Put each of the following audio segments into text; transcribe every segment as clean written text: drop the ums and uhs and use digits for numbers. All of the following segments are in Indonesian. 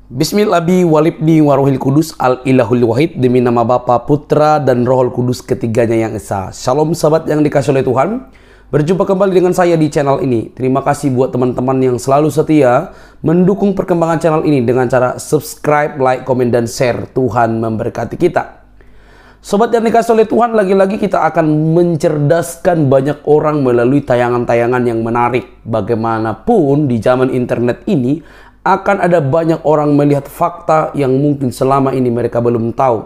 Bismillahi walibni warohil kudus al-ilahul wahid. Demi nama Bapa, Putra, dan Rohul Kudus, ketiganya yang esa. Shalom sahabat yang dikasihi oleh Tuhan. Berjumpa kembali dengan saya di channel ini. Terima kasih buat teman-teman yang selalu setia mendukung perkembangan channel ini dengan cara subscribe, like, komen, dan share. Tuhan memberkati kita. Sobat yang dikasihi oleh Tuhan, lagi-lagi kita akan mencerdaskan banyak orang melalui tayangan-tayangan yang menarik. Bagaimanapun di zaman internet ini akan ada banyak orang melihat fakta yang mungkin selama ini mereka belum tahu.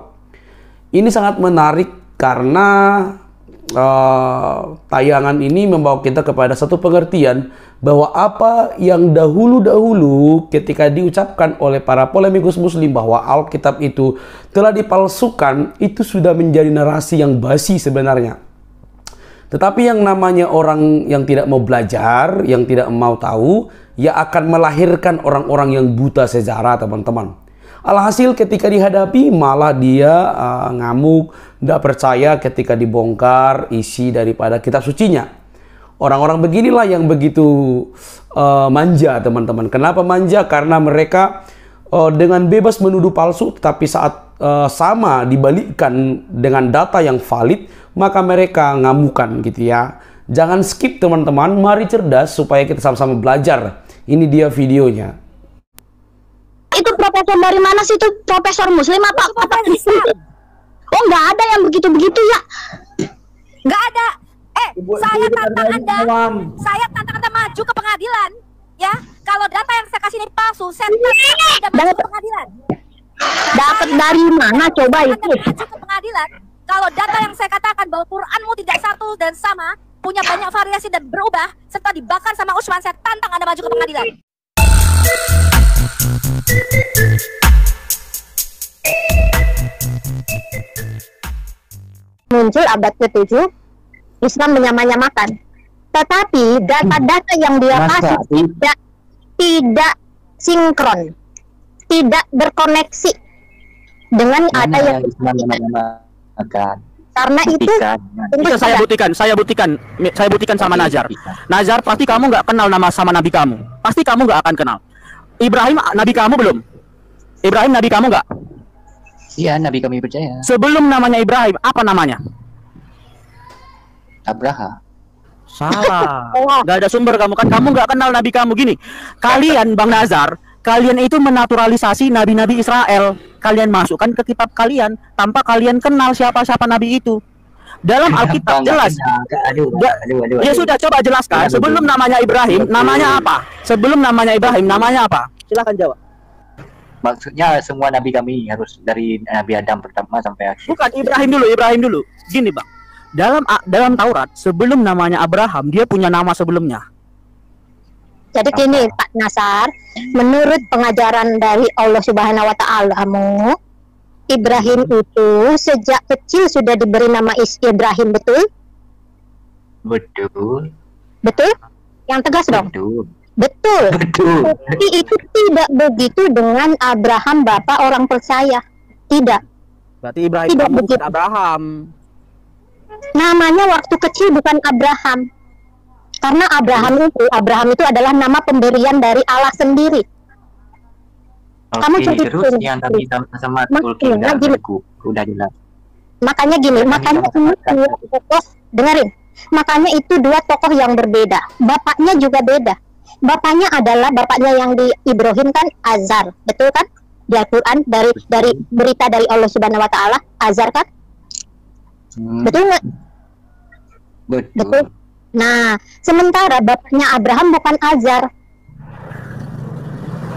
Ini sangat menarik karena tayangan ini membawa kita kepada satu pengertian bahwa apa yang dahulu-dahulu ketika diucapkan oleh para polemikus muslim bahwa Alkitab itu telah dipalsukan, itu sudah menjadi narasi yang basi sebenarnya. Tetapi yang namanya orang yang tidak mau belajar, yang tidak mau tahu, ya akan melahirkan orang-orang yang buta sejarah, teman-teman. Alhasil ketika dihadapi malah dia ngamuk, tidak percaya ketika dibongkar isi daripada kitab sucinya. Orang-orang beginilah yang begitu manja, teman-teman. Kenapa manja? Karena mereka dengan bebas menuduh palsu, tetapi saat sama dibalikkan dengan data yang valid, maka mereka ngamukan gitu ya. Jangan skip teman-teman, mari cerdas supaya kita sama-sama belajar. Ini dia videonya. Itu profesor dari mana sih? Itu profesor muslim apa Islam? Oh, nggak ada yang begitu-begitu ya? Nggak ada. Saya tantang Anda maju ke pengadilan, ya. Kalau data yang saya kasih ini palsu, saya tantang Anda maju ke pengadilan. Dapat dari mana coba Anda itu? maju ke pengadilan. Kalau data yang saya katakan bahwa Quranmu tidak satu dan sama, punya banyak variasi dan berubah, serta dibakar sama Usman, saya tantang Anda maju ke pengadilan. Muncul abad ke-7, Islam menyamanyamakan. Tetapi data-data yang dia kasih tidak sinkron, tidak berkoneksi dengan ada yang Islam menyamanyamakan. Karena itu saya buktikan sama Nazar. Nazar, pasti kamu nggak kenal nama sama nabi kamu. Pasti kamu nggak akan kenal. Ibrahim nabi kamu belum? Ibrahim nabi kamu nggak? Iya, nabi kami percaya. Sebelum namanya Ibrahim, apa namanya? Abraha. Salah. Nggak ada sumber kamu kan. Kamu nggak kenal nabi kamu. Gini, kalian Bang Nazar, kalian itu menaturalisasi nabi-nabi Israel. Kalian masukkan ke kitab kalian tanpa kalian kenal siapa-siapa nabi itu. Dalam Alkitab jelas. Ya sudah, coba jelaskan. Sebelum namanya Ibrahim, namanya apa? Sebelum namanya Ibrahim, namanya apa? Silakan jawab. Maksudnya semua nabi kami harus dari Nabi Adam pertama sampai akhir. Bukan, Ibrahim dulu. Gini, Bang. Dalam Taurat, sebelum namanya Abraham, dia punya nama sebelumnya. Jadi gini Pak Nasar, menurut pengajaran dari Allah Subhanahu wa Ta'ala, Ibrahim itu sejak kecil sudah diberi nama Ibrahim, betul? Betul. Betul? Yang tegas dong. Betul. Betul. Tapi itu tidak begitu dengan Abraham, bapak orang percaya. Tidak. Berarti Ibrahim Tidak kamu begitu. bukan Abraham. Namanya waktu kecil bukan Abraham. Karena Abraham itu adalah nama pemberian dari Allah sendiri. Kamu Oke, jadi terus yang tadi sama Tolkien udah jelas. Makanya gini, makanya ini dua tokoh, dengerin. Makanya itu dua tokoh yang berbeda. Bapaknya juga beda. Bapaknya adalah bapaknya yang di Ibrahim kan Azar, betul kan? Di Al-Quran dari berita dari Allah Subhanahu Wa Taala, Azar kan? Betul nggak? Betul. Nah, sementara bapaknya Abraham bukan Azar.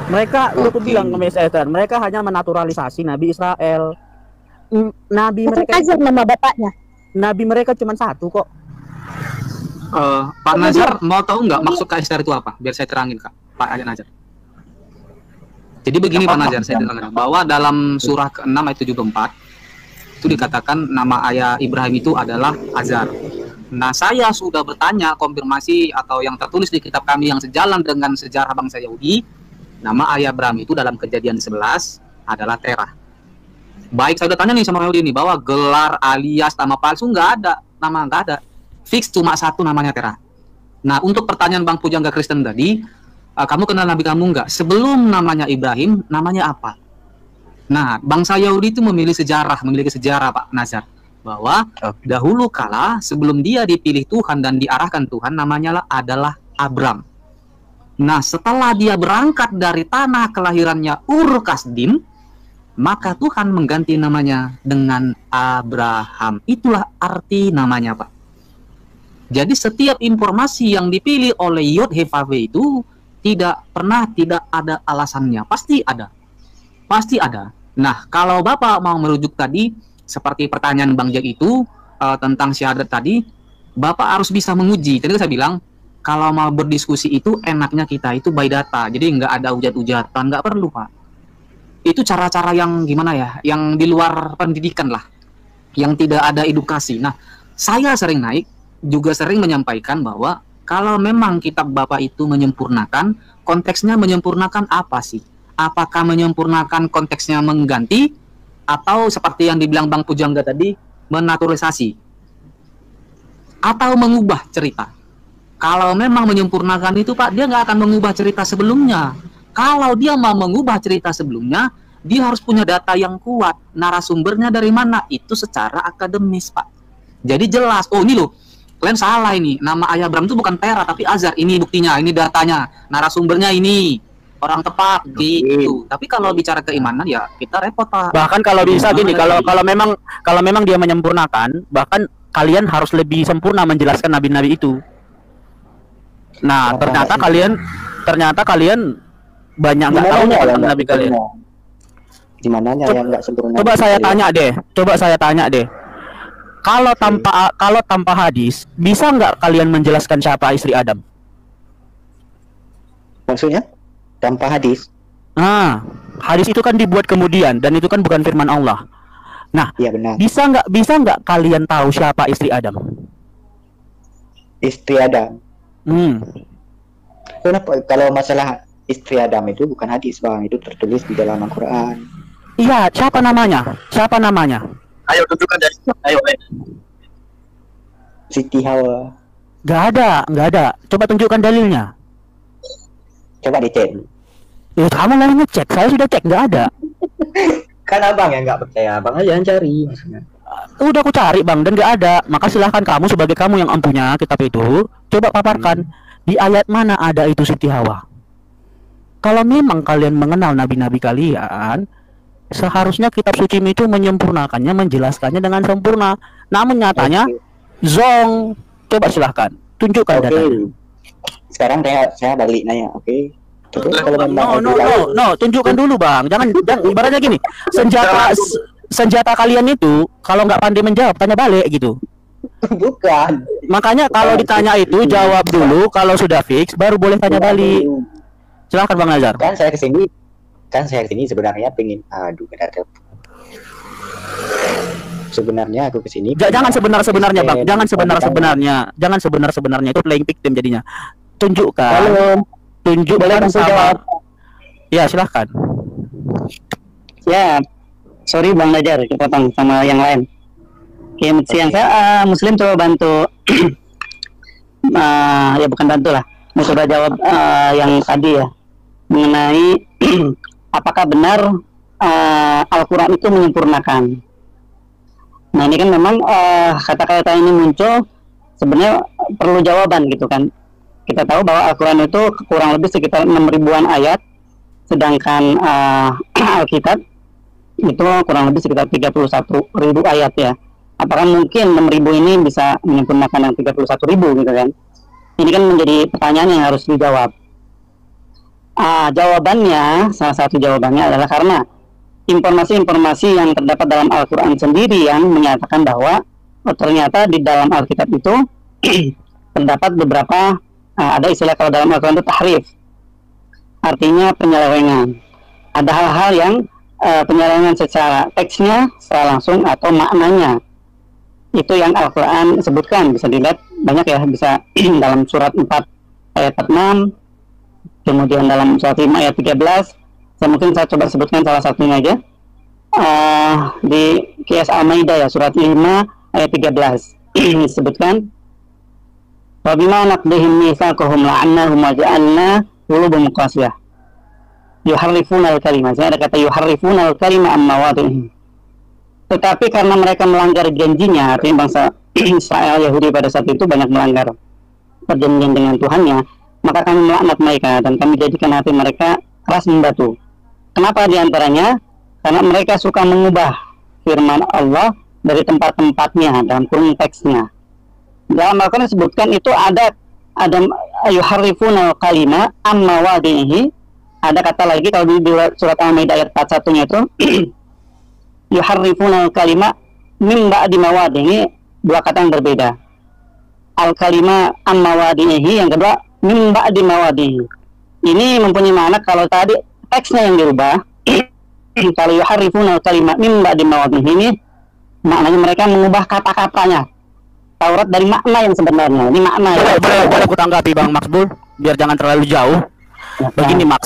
Mereka, lu bilang ke saya, mereka hanya menaturalisasi Nabi Israel. Nabi Bukan mereka Azar nama bapaknya. Nabi mereka cuma satu kok. Pak Nazar, mau tahu nggak maksud Kaisar itu apa? Biar saya terangin, Kak. Pak Nazar. Jadi begini Pak Nazar, saya terangkan bahwa dalam surah ke-6 ayat 74 itu dikatakan nama ayah Ibrahim itu adalah Azar. Nah, saya sudah bertanya konfirmasi atau yang tertulis di kitab kami yang sejalan dengan sejarah bangsa Yahudi, nama ayah Abraham itu dalam Kejadian 11 adalah Terah. Baik, saya udah tanya nih sama Yahudi ini bahwa gelar alias nama palsu nggak ada, nama nggak ada. Fix cuma satu namanya Terah. Nah, untuk pertanyaan Bang Pujangga Kristen tadi, kamu kenal nabi kamu enggak? Sebelum namanya Ibrahim, namanya apa? Nah, bangsa Yahudi itu memiliki sejarah Pak Nazar, bahwa dahulu kala sebelum dia dipilih Tuhan dan diarahkan Tuhan, namanya adalah Abram. Nah, setelah dia berangkat dari tanah kelahirannya Ur Kasdim, maka Tuhan mengganti namanya dengan Abraham. Itulah arti namanya, Pak. Jadi setiap informasi yang dipilih oleh Yod-Heh-Vav-He itu tidak pernah tidak ada alasannya, pasti ada. Pasti ada. Nah, kalau Bapak mau merujuk tadi, seperti pertanyaan Bang Jack itu, tentang syahadat tadi, Bapak harus bisa menguji. Tadi saya bilang, kalau mau berdiskusi itu, enaknya kita itu by data. Jadi nggak ada ujat-ujatan, nggak perlu, Pak. Itu cara-cara yang gimana ya, yang di luar pendidikan lah, yang tidak ada edukasi. Nah, saya sering juga sering menyampaikan bahwa, kalau memang kitab Bapak itu menyempurnakan, konteksnya menyempurnakan apa sih? Apakah menyempurnakan konteksnya mengganti, atau seperti yang dibilang Bang Pujangga tadi, menaturalisasi, atau mengubah cerita? Kalau memang menyempurnakan itu, Pak, dia nggak akan mengubah cerita sebelumnya. Kalau dia mau mengubah cerita sebelumnya, dia harus punya data yang kuat. Narasumbernya dari mana? Itu secara akademis, Pak. Jadi jelas, oh ini loh, kalian salah ini. Nama ayah Abram itu bukan Tera tapi Azar. Ini buktinya, ini datanya, narasumbernya ini. Orang tepat gitu. Tapi kalau bicara keimanan ya kita repot, Pak. Bahkan kalau bisa gini, kalau memang dia menyempurnakan, bahkan kalian harus lebih sempurna menjelaskan nabi-nabi itu. Nah, ternyata kalian banyak nggak tahu tentang nabi kalian. Di mananya yang nggak sempurna? Coba saya tanya deh. Kalau tanpa hadis, bisa nggak kalian menjelaskan siapa istri Adam? Maksudnya? Tanpa hadis? Nah, hadis itu kan dibuat kemudian dan itu kan bukan firman Allah. Nah, ya, benar. Bisa nggak kalian tahu siapa istri Adam? Istri Adam. Kenapa? Kalau masalah istri Adam itu bukan hadis, Bang. Itu tertulis di dalam Al-Quran. Iya, siapa namanya? Ayo tunjukkan dari. Ayo. Siti Hawa. Nggak ada. Coba tunjukkan dalilnya. Coba dicek. Ya, kamu lagi ngecek. Saya sudah cek, nggak ada. Kan abang yang nggak percaya, abang aja yang cari maksudnya. Udah aku cari, Bang, dan nggak ada. Maka silahkan kamu sebagai kamu yang empunya kitab itu, coba paparkan di ayat mana ada itu Siti Hawa. Kalau memang kalian mengenal nabi-nabi kalian, seharusnya kitab suci itu menyempurnakannya, menjelaskannya dengan sempurna. Namun nyatanya zong. Coba silahkan tunjukkan datanya. Sekarang saya balik nanya, oke? No, tunjukkan dulu, Bang. Jangan ibaratnya gini, senjata kalian itu kalau nggak pandai menjawab, tanya balik gitu. Bukan. Makanya kalau ditanya itu jawab dulu, kalau sudah fix baru boleh tanya balik. Silahkan Bang Nazar. Kan saya kesini sebenarnya pengen sebenarnya aku kesini. Jangan sebenarnya, Bang. Jangan sebenarnya itu playing victim jadinya. Tunjukkan sama. Ya, silahkan. Ya, sorry Bang Nazar, kepotong sama yang lain. Oke, siang saya Muslim coba bantu. Ya bukan bantu lah, mau coba jawab yang tadi ya, mengenai apakah benar Al-Quran itu menyempurnakan. Nah ini kan memang kata-kata ini muncul sebenarnya perlu jawaban gitu kan. Kita tahu bahwa Al-Quran itu kurang lebih sekitar 6.000-an ayat, sedangkan Alkitab itu kurang lebih sekitar 31.000 ayat ya. Apakah mungkin 6.000 ini bisa menyempurnakan yang 31.000 gitu kan? Ini kan menjadi pertanyaan yang harus dijawab. Jawabannya, salah satu jawabannya adalah karena informasi-informasi yang terdapat dalam Al-Quran sendiri yang menyatakan bahwa ternyata di dalam Alkitab itu terdapat beberapa ada istilah kalau dalam Al-Quran itu tahrif, artinya penyelewengan. Ada hal-hal yang penyelewengan secara teksnya, secara langsung atau maknanya. Itu yang Al-Quran sebutkan, bisa dilihat banyak ya, bisa dalam surat 4 ayat 6, kemudian dalam surat 5 ayat 13. Saya coba sebutkan salah satunya aja. Di Qiyas Al-Maidah ya, surat 5 ayat 13 disebutkan, wa bima naqdihim mitsaqahum la'annahum wa ja'alna qulubuhum qasiyah. Yuharrifunal kalimah. Saya ada kata yuharrifunal kalimah amma mawadhihi. Tetapi karena mereka melanggar janjinya, artinya bangsa Israel Yahudi pada saat itu banyak melanggar perjanjian dengan Tuhannya, maka kami melaknat mereka dan kami jadikan hati mereka keras membatu. Kenapa diantaranya? Karena mereka suka mengubah firman Allah dari tempat-tempatnya dalam kurung teksnya. Dalam Al-Quran disebutkan itu ada yuharrifunal kalimah amma mawadhihi. Ada kata lagi kalau di surat Al-Maidah ayat 41-nya itu yuharrifunal kalimah min ba'di mawadhihi, dua kata yang berbeda. Al-kalimah amma mawadhihi, yang kedua min ba'di mawadhihi. Ini mempunyai makna kalau tadi teksnya yang dirubah. Kalau yuharrifunal kalimah min ba'di mawadhihi ini maknanya mereka mengubah kata-katanya Taurat dari makna yang sebenarnya. Ini makna ya. Boleh aku tanggapi Bang Maksbul biar jangan terlalu jauh. Begini Max,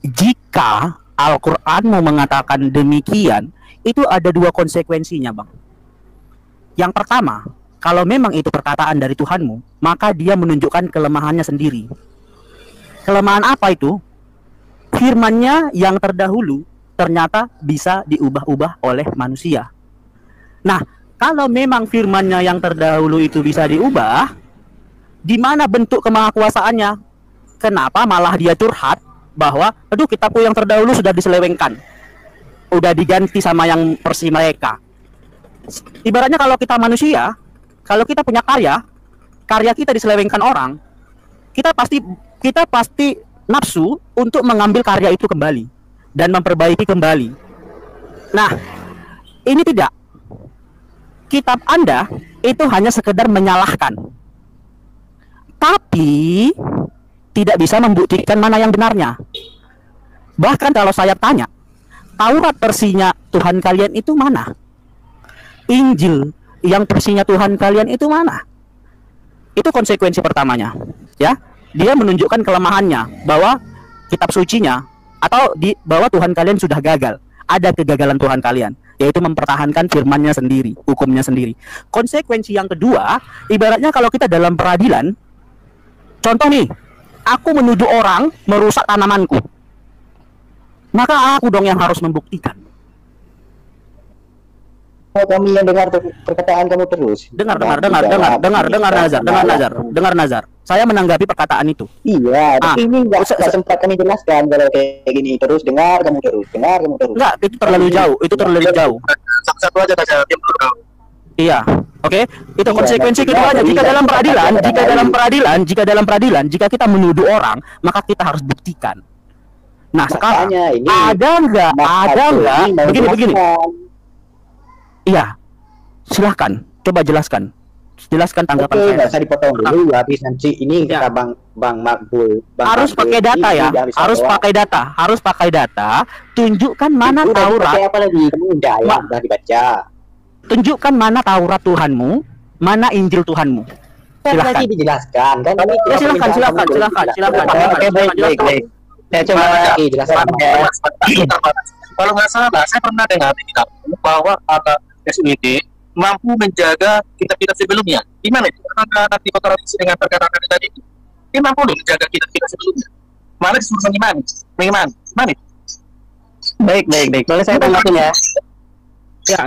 jika Al-Quran mau mengatakan demikian, itu ada dua konsekuensinya Bang. Yang pertama, kalau memang itu perkataan dari Tuhanmu, maka dia menunjukkan kelemahannya sendiri. Kelemahan apa itu? Firman-Nya yang terdahulu ternyata bisa diubah-ubah oleh manusia. Nah, kalau memang firman-Nya yang terdahulu itu bisa diubah, di mana bentuk kemahakuasaannya? Kenapa malah dia curhat bahwa aduh kitabku yang terdahulu sudah diselewengkan, udah diganti sama yang versi mereka. Ibaratnya kalau kita manusia, kalau kita punya karya kita diselewengkan orang, kita pasti nafsu untuk mengambil karya itu kembali dan memperbaiki kembali. Nah, ini tidak. Kitab Anda itu hanya sekedar menyalahkan, tapi tidak bisa membuktikan mana yang benarnya. Bahkan kalau saya tanya, Taurat versinya Tuhan kalian itu mana? Injil yang versinya Tuhan kalian itu mana? Itu konsekuensi pertamanya, ya. Dia menunjukkan kelemahannya bahwa kitab sucinya atau bahwa Tuhan kalian sudah gagal. Ada kegagalan Tuhan kalian, yaitu mempertahankan firman-Nya sendiri, hukumnya sendiri. Konsekuensi yang kedua, ibaratnya kalau kita dalam peradilan, contoh nih, aku menuduh orang merusak tanamanku, maka aku dong yang harus membuktikan. Oh, kami yang dengar perkataan kamu terus. Dengar Nazar. Saya menanggapi perkataan itu. Iya, tapi ini nggak sempat kami jelaskan kalau kayak gini. Terus dengar kamu terus. Enggak, itu terlalu jauh. Satu aja saja. Iya, oke. Itu konsekuensi keduanya. Jika dalam peradilan, jika kita menuduh orang, maka kita harus buktikan. Nah, sekarang ada nggak? Begini. Iya, silahkan. Coba jelaskan tanggapan saya. Nggak usah dipotong dulu, habis nanti ini kata Bang Makbul. Harus pakai data ya. Harus pakai data. Tunjukkan mana Taurat. Apa lagi? Kamu udah dibaca. Tunjukkan mana Taurat Tuhanmu, mana Injil Tuhanmu. Silakan dijelaskan kan? Ya, silakan. Oke, baik. Saya coba lagi jelaskan. Kalau nggak salah, saya pernah dengar di kitab bahwa kata SWD mampu menjaga kitab-kitab sebelumnya. Gimana itu? Karena nanti kontradiksi dengan perkataan tadi itu. Dia mampu loh menjaga kitab-kitab sebelumnya. Mana disuruh bagaimana? Mana? Baik. Boleh saya tanggapin ya?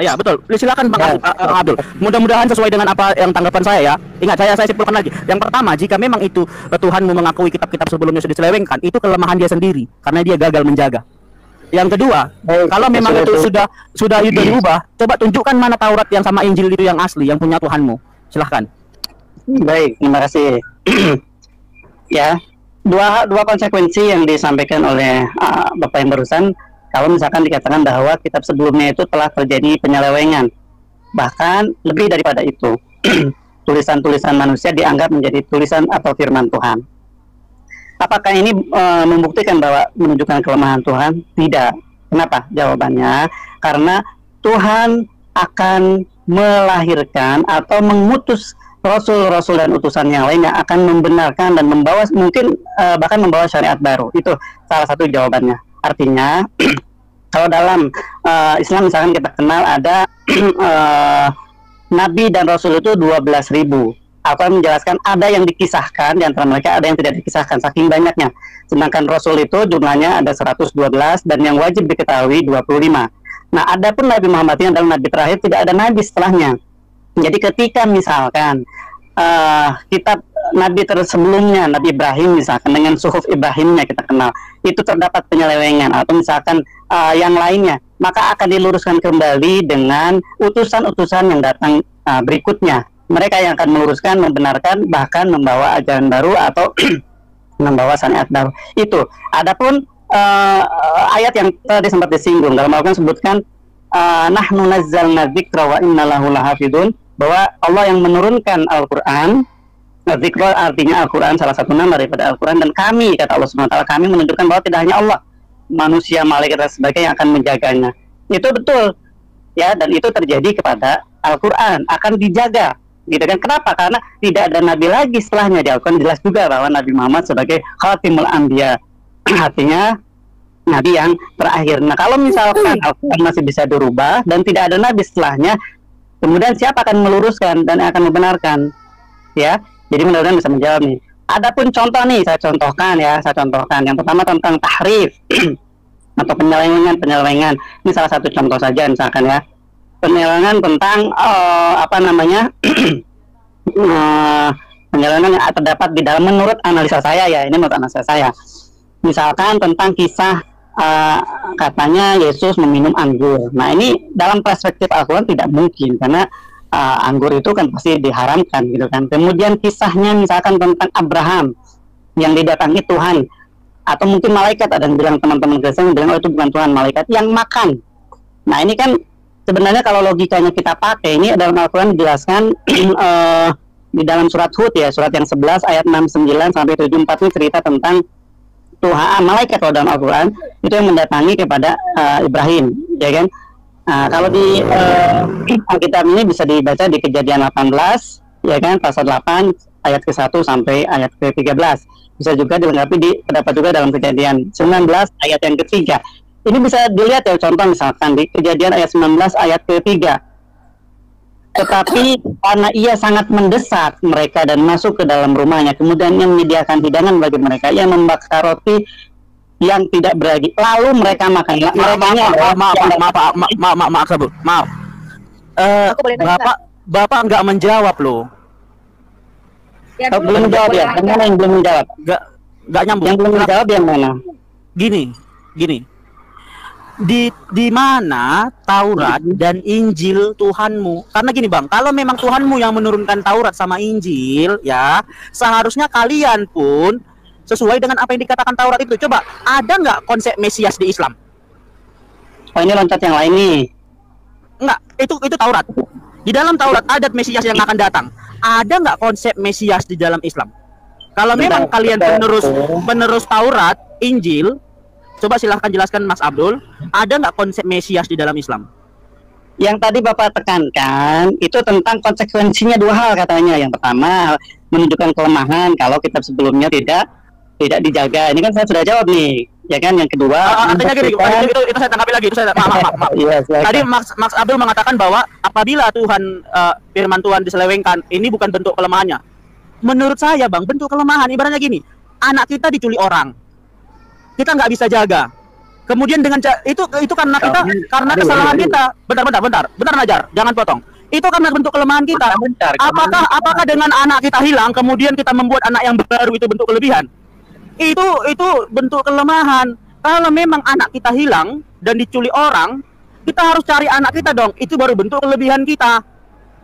Ya, betul. Silakan Bang Abdul. Mudah-mudahan sesuai dengan apa yang tanggapan saya ya. Ingat, saya simpulkan lagi. Yang pertama, jika memang itu Tuhanmu mengakui kitab-kitab sebelumnya sudah diselewengkan, itu kelemahan dia sendiri karena dia gagal menjaga. Yang kedua, kalau memang itu sudah diubah, coba tunjukkan mana Taurat yang sama Injil itu yang asli, yang punya Tuhanmu. Silahkan. Baik, terima kasih. Ya, dua konsekuensi yang disampaikan oleh Bapak yang barusan. Kalau misalkan dikatakan bahwa kitab sebelumnya itu telah terjadi penyelewengan, bahkan lebih daripada itu, tulisan-tulisan manusia dianggap menjadi tulisan atau firman Tuhan. Apakah ini membuktikan bahwa menunjukkan kelemahan Tuhan? Tidak. Kenapa? Jawabannya karena Tuhan akan melahirkan atau mengutus rasul-rasul dan utusan yang lain yang akan membenarkan dan membawa mungkin bahkan membawa syariat baru. Itu salah satu jawabannya. Artinya kalau dalam Islam misalkan kita kenal ada nabi dan rasul itu 12.000. Al-Quran menjelaskan ada yang dikisahkan, di antara mereka ada yang tidak dikisahkan, saking banyaknya. Sedangkan Rasul itu jumlahnya ada 112 dan yang wajib diketahui 25. Nah, adapun Nabi Muhammad yang adalah Nabi terakhir, tidak ada Nabi setelahnya. Jadi ketika misalkan kitab Nabi sebelumnya, Nabi Ibrahim misalkan, dengan suhuf Ibrahimnya kita kenal, itu terdapat penyelewengan, atau misalkan yang lainnya, maka akan diluruskan kembali dengan utusan-utusan yang datang berikutnya. Mereka yang akan meluruskan, membenarkan, bahkan membawa ajaran baru atau membawa syariat baru. Itu. Adapun ayat yang tadi sempat disinggung dalam Al-Quran sebutkan nahnu nazzalna dzikra wa inna lahu lahafidun, bahwa Allah yang menurunkan Al-Quran. Dzikra artinya Al-Quran, salah satu nama daripada Al-Quran, dan kami, kata Allah SWT, kami menunjukkan bahwa tidak hanya Allah, manusia, malaikat dan sebagainya yang akan menjaganya. Itu betul ya, dan itu terjadi kepada Al-Quran, akan dijaga gitu kan. Kenapa? Karena tidak ada nabi lagi setelahnya. Di Al-Quran jelas juga bahwa Nabi Muhammad sebagai khatimul anbiya, artinya nabi yang terakhir. Nah, kalau misalkan Al-Quran masih bisa dirubah dan tidak ada nabi setelahnya, kemudian siapa akan meluruskan dan akan membenarkan? Ya, jadi mudah-mudahan bisa menjawab nih. Adapun contoh nih, saya contohkan. Yang pertama tentang tahrif atau penyelewengan. Ini salah satu contoh saja misalkan ya. Penyelewengan tentang penyelewengan yang terdapat di dalam, menurut analisa saya ya, ini menurut analisa saya. Misalkan tentang kisah katanya Yesus meminum anggur. Nah, ini dalam perspektif Al-Quran tidak mungkin, karena anggur itu kan pasti diharamkan gitu kan. Kemudian kisahnya misalkan tentang Abraham yang didatangi Tuhan, atau mungkin malaikat, ada yang bilang, teman-teman Kristen bilang, oh itu bukan Tuhan, malaikat yang makan. Nah, ini kan sebenarnya kalau logikanya kita pakai, ini dalam Al-Quran dijelaskan di dalam surat Hud ya, surat yang 11 ayat 69 sampai 74 ini cerita tentang Tuhan, malaikat kalau dalam Al-Quran itu yang mendatangi kepada Ibrahim, ya kan? Kalau di kitab ini bisa dibaca di Kejadian 18, ya kan, pasal 8 ayat ke-1 sampai ayat ke-13. Bisa juga dilengkapi terdapat juga dalam Kejadian 19 ayat yang ketiga. Ini bisa dilihat ya, contoh misalkan di Kejadian ayat 19 ayat ke-3. Tetapi karena ia sangat mendesak mereka dan masuk ke dalam rumahnya, kemudian ia menyediakan hidangan bagi mereka, ia membakar roti yang tidak beragi, lalu mereka makan. Maaf. Bapak nggak menjawab loh. Ya, belum menjawab ya. Yang mana yang belum menjawab? Nggak nyambung. Yang belum menjawab yang mana? Gini. Di mana Taurat dan Injil Tuhanmu? Karena gini Bang, kalau memang Tuhanmu yang menurunkan Taurat sama Injil, ya seharusnya kalian pun sesuai dengan apa yang dikatakan Taurat itu. Coba, ada nggak konsep Mesias di Islam? Oh, ini loncat yang lain nih. Enggak, itu Taurat. Di dalam Taurat ada Mesias yang akan datang. Ada nggak konsep Mesias di dalam Islam? Kalau memang kalian penerus Taurat, Injil, coba silahkan jelaskan Mas Abdul, ada nggak konsep Mesias di dalam Islam? Yang tadi Bapak tekankan itu tentang konsekuensinya dua hal katanya. Yang pertama menunjukkan kelemahan kalau kitab sebelumnya tidak dijaga. Ini kan saya sudah jawab nih, ya kan. Yang kedua, artinya gini, itu saya tanggapi lagi. Itu saya maaf. Yes, tadi Mas Abdul mengatakan bahwa apabila firman Tuhan diselewengkan, ini bukan bentuk kelemahannya. Menurut saya Bang, bentuk kelemahan ibaratnya gini, anak kita diculik orang, kita nggak bisa jaga. Kemudian dengan itu karena kita, karena kesalahan kita. Bentar Najar, jangan potong. Itu karena bentuk kelemahan kita. Apakah dengan anak kita hilang kemudian kita membuat anak yang baru itu bentuk kelebihan? Itu bentuk kelemahan. Kalau memang anak kita hilang dan diculik orang, kita harus cari anak kita dong. Itu baru bentuk kelebihan kita.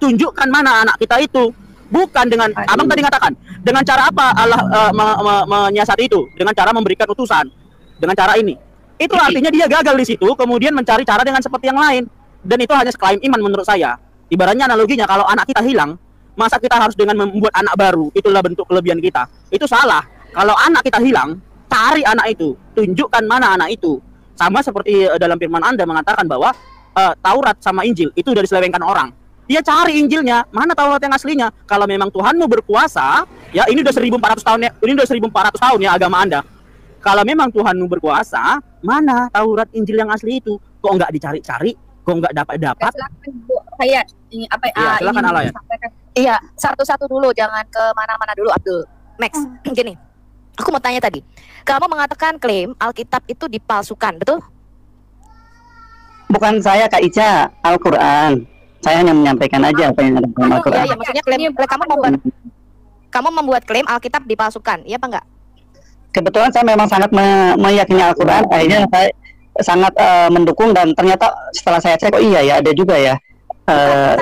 Tunjukkan mana anak kita itu. Bukan dengan Abang tadi katakan, dengan cara apa Allah menyiasati itu? Dengan cara memberikan utusan. Dengan cara ini. Itu artinya dia gagal di situ, kemudian mencari cara dengan seperti yang lain. Dan itu hanya seklaim iman menurut saya. Ibaratnya analoginya, kalau anak kita hilang, masa kita harus dengan membuat anak baru? Itulah bentuk kelebihan kita. Itu salah. Kalau anak kita hilang, cari anak itu, tunjukkan mana anak itu. Sama seperti dalam firman Anda mengatakan bahwa Taurat sama Injil itu udah diselewengkan orang. Dia cari Injilnya, mana Taurat yang aslinya? Kalau memang Tuhanmu berkuasa, ya ini udah 1400 tahun ya, ini udah 1400 tahun ya agama Anda. Kalau memang Tuhanmu berkuasa, mana Taurat Injil yang asli itu? Kok nggak dicari-cari? Kok nggak dapat? Silakan Bu Hayat, ini apa? Ya, silakan ingin Alayat. sampaikan Iya, satu-satu dulu, jangan ke mana-mana dulu, Abdul. Max, gini, aku mau tanya tadi. Kamu mengatakan klaim Alkitab itu dipalsukan, betul? Bukan saya Kak Ica, Al-Quran. Saya hanya menyampaikan aja apa yang ada dalam Al-Quran. Iya, maksudnya klaim kamu membuat klaim Alkitab dipalsukan, iya apa enggak? Kebetulan saya memang sangat meyakini Al-Quran. Akhirnya saya sangat mendukung, dan ternyata setelah saya cek, oh iya ya, ada juga ya.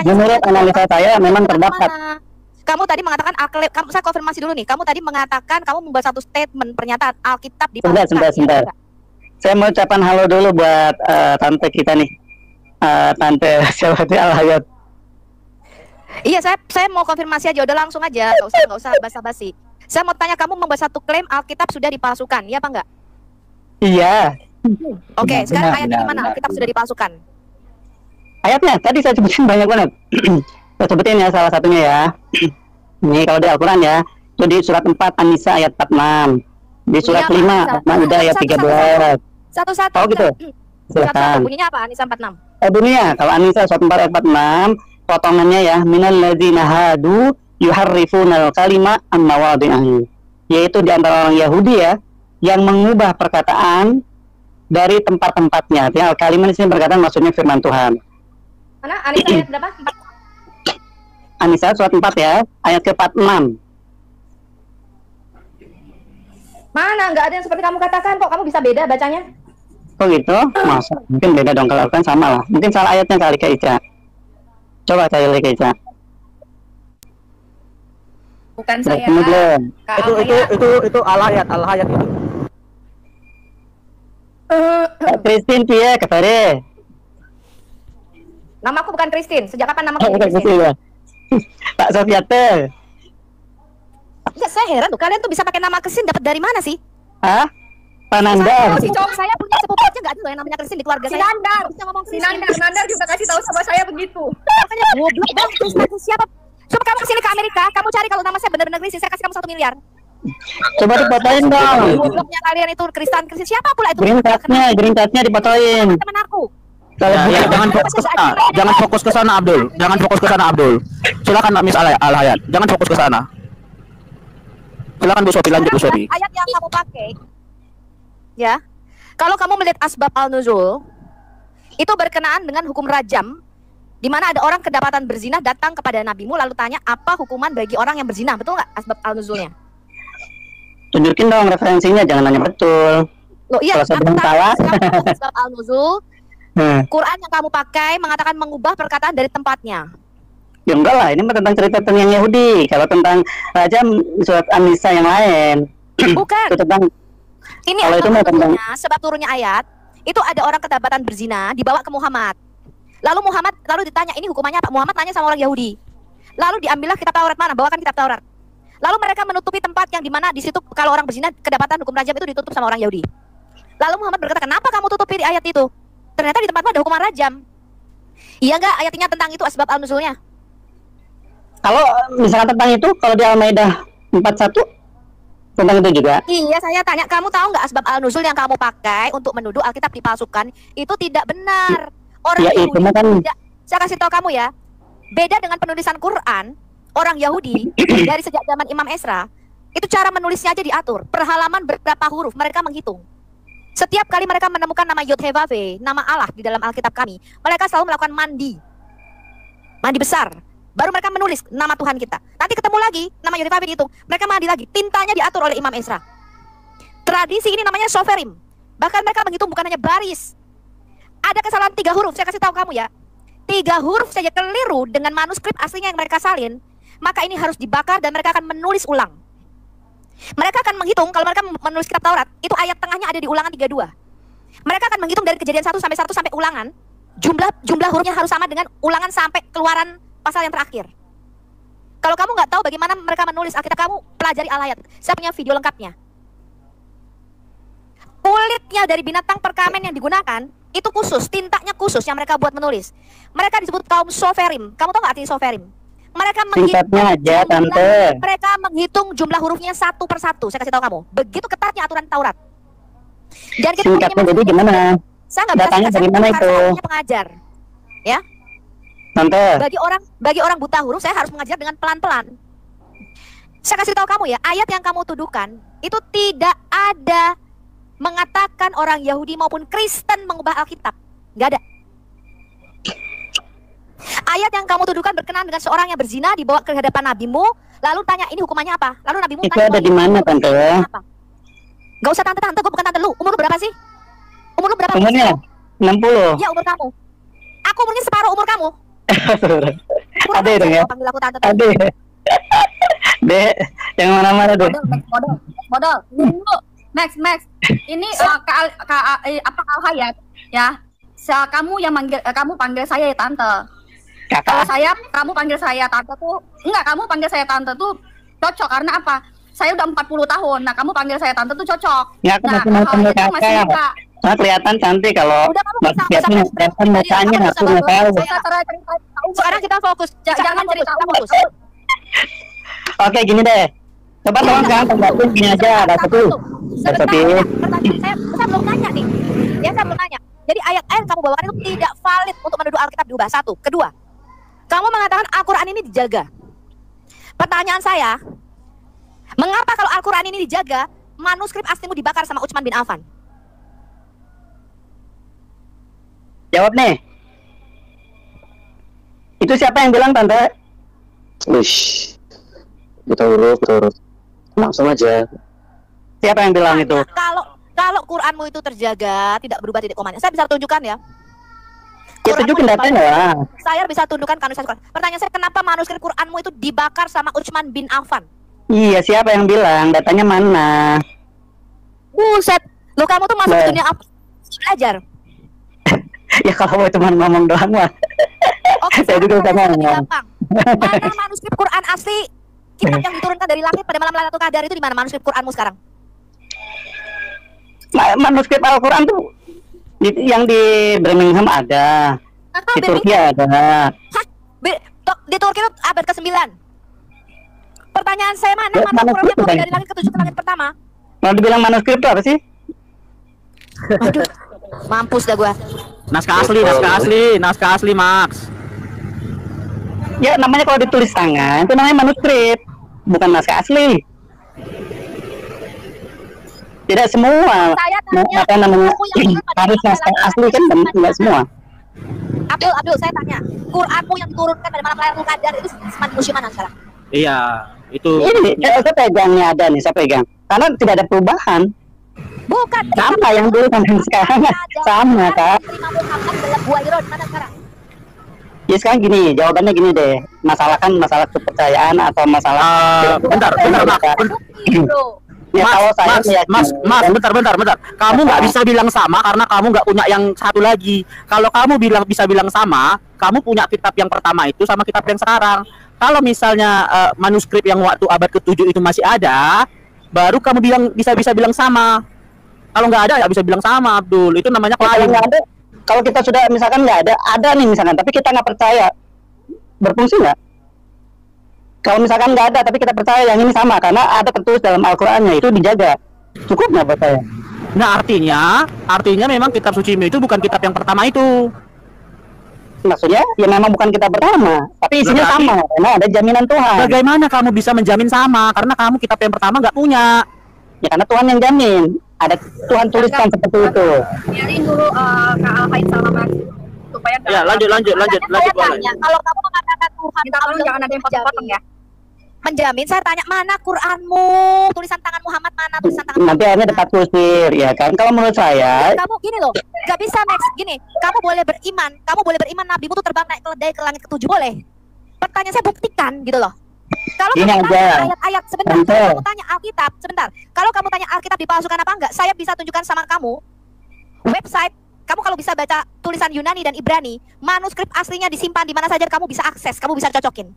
Menurut analisa saya memang terdapat. Kamu tadi mengatakan saya konfirmasi dulu nih. Kamu tadi mengatakan kamu membuat satu statement pernyataan Alkitab dipalsukan. Sebentar. Saya mau ucapan halo dulu buat tante kita nih. Tante siapa sih Al-Hayat. Iya, saya mau konfirmasi aja, udah langsung aja, nggak usah basa-basi. Saya mau tanya, kamu membuat satu klaim Alkitab sudah dipalsukan, iya apa enggak? Iya. Oke, sekarang ayatnya di mana Alkitab sudah dipalsukan? Ayatnya tadi saya sebutin banyak banget. Saya sebutin ya salah satunya ya. Ini kalau di Al-Quran ya, itu di surat 4 An-Nisa ayat 46. Di surat 5 Al-Ma'idah ayat 13. Satu-satu. Oh gitu. Silakan. Bunyinya apa? An-Nisa 46. Bunyinya kalau An-Nisa surat 4 ayat 46, potongannya ya, minal ladzina hadu yuharrifunal kalima an mawadhi'i. Yaitu di antara orang Yahudi ya, yang mengubah perkataan dari tempat-tempatnya. Artinya al-kalimah di sini perkataan maksudnya firman Tuhan. Mana? An-Nisa ayat berapa? An-Nisa surat 4 ya, ayat ke-46. Mana? Nggak ada yang seperti kamu katakan, kok kamu bisa beda bacanya? Oh gitu? Masa? Mungkin beda dong, kalau kan sama lah. Mungkin salah ayatnya kali Kak Ica. Coba cari lagi Kak Ica. Bukan saya. Itu al-hayat itu. Christine Pia kepare. Nama aku bukan Christine. Sejak kapan nama aku Christine? Ya. Pak Sofiate. Ya, saya heran tuh, kalian tuh bisa pakai nama Christine dapat dari mana sih? Hah? Panandar. Si cowok saya punya sepupu aja nggak ada loh yang namanya Christine di keluarga saya. Nandar. Bisa ngomong Christine. Nandar juga kasih tahu sama saya begitu. Makanya goblok banget. Siapa? Coba kamu kesini ke Amerika, kamu cari kalau nama saya benar-benar Christine, saya kasih kamu 1 miliar. Coba dipotoin dong. Gobloknya kalian itu Kristen siapa pula itu? Green cardnya dipotoin. Temen aku. Ya, jangan fokus ke sana Abdul. Jangan fokus ke sana Abdul. Silakan Miss Al-Hayat. Jangan fokus ke sana. Silakan Bu Sofi, lanjut Bu Sofi. Ayat yang kamu pakai, ya, kalau kamu melihat asbab al-nuzul, itu berkenaan dengan hukum rajam, di mana ada orang kedapatan berzina datang kepada nabimu lalu tanya apa hukuman bagi orang yang berzina, betul nggak asbab al-nuzulnya? Tunjukin dong referensinya, jangan nanya betul. Loh iya, kalau saya salah. Asbab al-nuzul, Quran yang kamu pakai mengatakan mengubah perkataan dari tempatnya. Ya enggak lah, ini tentang cerita tentang Yahudi. Kalau tentang raja surat An-Nisa yang lain. Bukan. Itu tentang ini sebab turunnya ayat itu ada orang kedapatan berzina dibawa ke Muhammad. Lalu ditanya ini hukumannya apa? Muhammad tanya sama orang Yahudi. Lalu diambillah kitab Taurat, mana? Bawakan kitab Taurat. Lalu mereka menutupi tempat yang dimana di situ kalau orang berzina kedapatan hukum rajam itu ditutup sama orang Yahudi. Lalu Muhammad berkata, kenapa kamu tutupi di ayat itu? Ternyata di tempatmu ada hukuman rajam. Iya enggak ayatnya tentang itu asbab al-nuzulnya? Kalau misalkan tentang itu, kalau di Al-Maidah 41 tentang itu juga. Iya, saya tanya, kamu tahu nggak asbab al-nuzul yang kamu pakai untuk menuduh Alkitab dipalsukan itu tidak benar. Orang ya, Yahudi itu kan tidak. Saya kasih tahu kamu ya, beda dengan penulisan Quran. Orang Yahudi dari sejak zaman Imam Esra itu cara menulisnya aja diatur per halaman berapa huruf mereka menghitung. Setiap kali mereka menemukan nama Yod-Heh-Vav-Veh, nama Allah di dalam Alkitab kami, mereka selalu melakukan mandi besar. Baru mereka menulis nama Tuhan kita. Nanti ketemu lagi nama Yod-Heh-Vav-Veh itu, mereka mandi lagi. Tintanya diatur oleh Imam Esra. Tradisi ini namanya soferim. Bahkan mereka menghitung bukan hanya baris. Ada kesalahan 3 huruf, saya kasih tahu kamu ya. 3 huruf saja keliru dengan manuskrip aslinya yang mereka salin, maka ini harus dibakar dan mereka akan menulis ulang. Mereka akan menghitung, kalau mereka menulis kitab Taurat, itu ayat tengahnya ada di ulangan 32. Mereka akan menghitung dari kejadian 1 sampai ulangan, jumlah hurufnya harus sama dengan ulangan sampai keluaran pasal yang terakhir. Kalau kamu nggak tahu bagaimana mereka menulis Alkitab, kamu pelajari Al-Hayat. Saya punya video lengkapnya. Kulitnya dari binatang perkamen yang digunakan, itu khusus, tintanya khusus yang mereka buat menulis. Mereka disebut kaum soferim. Kamu tahu nggak artinya soferim? Mereka menghitung jumlah hurufnya 1 per 1. Saya kasih tahu kamu. Begitu ketatnya aturan Taurat. Dan kita singkatnya jadi gimana? Saya nggak bisa datanya dari mana itu? Pengajar, ya. Tante. Bagi orang buta huruf, saya harus mengajar dengan pelan-pelan. Saya kasih tahu kamu ya, ayat yang kamu tuduhkan itu tidak ada mengatakan orang Yahudi maupun Kristen mengubah Alkitab. Nggak ada. Ayat yang kamu tuduhkan berkenaan dengan seorang yang berzina dibawa ke hadapan nabimu, lalu tanya ini hukumannya apa? Lalu nabimu itu tanya ada di mana, Tante? Gak usah tante, gue bukan tante lu. Umur lu berapa sih? Umur lu berapa? Umurnya 60. Ya, umur kamu. Aku umurnya separuh umur kamu. Ada itu ya? Panggil aku tante. Ada. Dek, yang mana-mana deh. Modal. Max. Ini Kak Hayat ya. Kamu yang manggil, kamu panggil saya ya tante. Kalau kamu panggil saya tante tuh, enggak, kamu panggil saya tante tuh cocok karena apa? Saya udah 40 tahun. Nah, kamu panggil saya tante tuh cocok. Ya, aku masih panggil kakak. Nah, kelihatan cantik kalau kelihatan mukanya aku nggak tahu. Sekarang kita fokus. Jangan cerita fokus. Oke, gini deh. Coba tolong sekarang tanggapi gini aja, ada satu. Pertanyaan saya belum nanya nih. Ya, saya belum nanya. Jadi ayat-ayat yang kamu bawakan itu tidak valid untuk menuduh Alkitab diubah. Satu. Kedua, kamu mengatakan Al-Quran ini dijaga. Pertanyaan saya, mengapa kalau Al-Quran ini dijaga, manuskrip aslimu dibakar sama Utsman bin Affan? Jawab nih. Itu siapa yang bilang, Tante? Wish. Betul. Langsung aja. Siapa yang bilang itu? Kalau Quranmu itu terjaga, tidak berubah titik komanya. Saya bisa tunjukkan ya. Ya, tunjukin datanya lah. Saya bisa tunjukkan kanun Quran. Pertanyaan saya, kenapa manuskrip Quranmu itu dibakar sama Utsman bin Affan? Iya, siapa yang bilang? Datanya mana? Buset, lo kamu tuh masuk ke dunia apa? Belajar. Ya kalau mau cuma ngomong doang mah. Oke, saya juga bisa ngomong. Mana manuskrip Quran asli? Kitab yang diturunkan dari langit pada malam Lailatul Qadar itu di mana manuskrip Quranmu sekarang? Manuskrip Al-Quran tuh yang di Birmingham ada, di Turki ada. Di Turki itu abad ke-9. Pertanyaan saya, mana manuskrip yang turun dari langit ke-7 ke langit pertama? Mau dibilang manuskrip itu apa sih? Aduh, mampus dah gua. Naskah asli, Max. Ya namanya kalau ditulis tangan itu namanya manuskrip, bukan naskah asli. Tidak semua apa namanya harus naskah asli kan, tidak semua. Abdul, saya tanya, Quranmu yang diturunkan dari malam Lailatul Qadar itu di musim mana sekarang? Iya, itu. Ini saya pegangnya ada nih, saya pegang. Karena tidak ada perubahan. Bukan. Sama yang dulu sampai sekarang. Sama, Kak. Mana sekarang? Ya sekarang gini, jawabannya gini deh. Masalah kepercayaan atau masalah bentar. Ya, Mas, bentar. Kamu nggak bisa bilang sama karena kamu nggak punya yang satu lagi. Kalau kamu bisa bilang sama, kamu punya kitab yang pertama itu sama kitab yang sekarang. Kalau misalnya manuskrip yang waktu abad ke-7 itu masih ada, baru kamu bisa bilang sama. Kalau nggak ada, nggak bisa bilang sama, Abdul. Itu namanya klaim. Kalau kita sudah misalkan nggak ada nih misalkan, tapi kita nggak percaya, berfungsi nggak? Kalau misalkan nggak ada, tapi kita percaya yang ini sama, karena ada tertulis dalam Al-Qurannya, itu dijaga. Cukup nggak buat saya? Nah, artinya memang kitab suci itu bukan kitab yang pertama itu. Maksudnya, ya memang bukan kitab pertama, tapi isinya sama, karena ada jaminan Tuhan. Bagaimana kamu bisa menjamin sama? Karena kamu kitab yang pertama nggak punya. Ya karena Tuhan yang jamin. Ada Tuhan tuliskan seperti itu. Biarin dulu Kak Alhaid sama Mas supaya ya lanjut. Kalau kamu mengatakan Tuhan, tolong jangan ada yang potong-potong ya. Menjamin, saya tanya mana Quranmu, tulisan tangan Muhammad mana tulisan tangan nanti akhirnya dekat kusir ya kan. Kalau menurut saya kamu gini loh, gak bisa Max, gini, kamu boleh beriman nabimu tuh terbang naik keledai ke langit ke-7, boleh. Pertanyaan saya, buktikan gitu loh. Kalau kamu tanya ayat-ayat sebentar, kalau kamu tanya Alkitab sebentar, kalau kamu tanya Alkitab dipalsukan apa enggak, saya bisa tunjukkan sama kamu website. Kamu kalau bisa baca tulisan Yunani dan Ibrani, manuskrip aslinya disimpan di mana saja, kamu bisa akses, kamu bisa cocokin.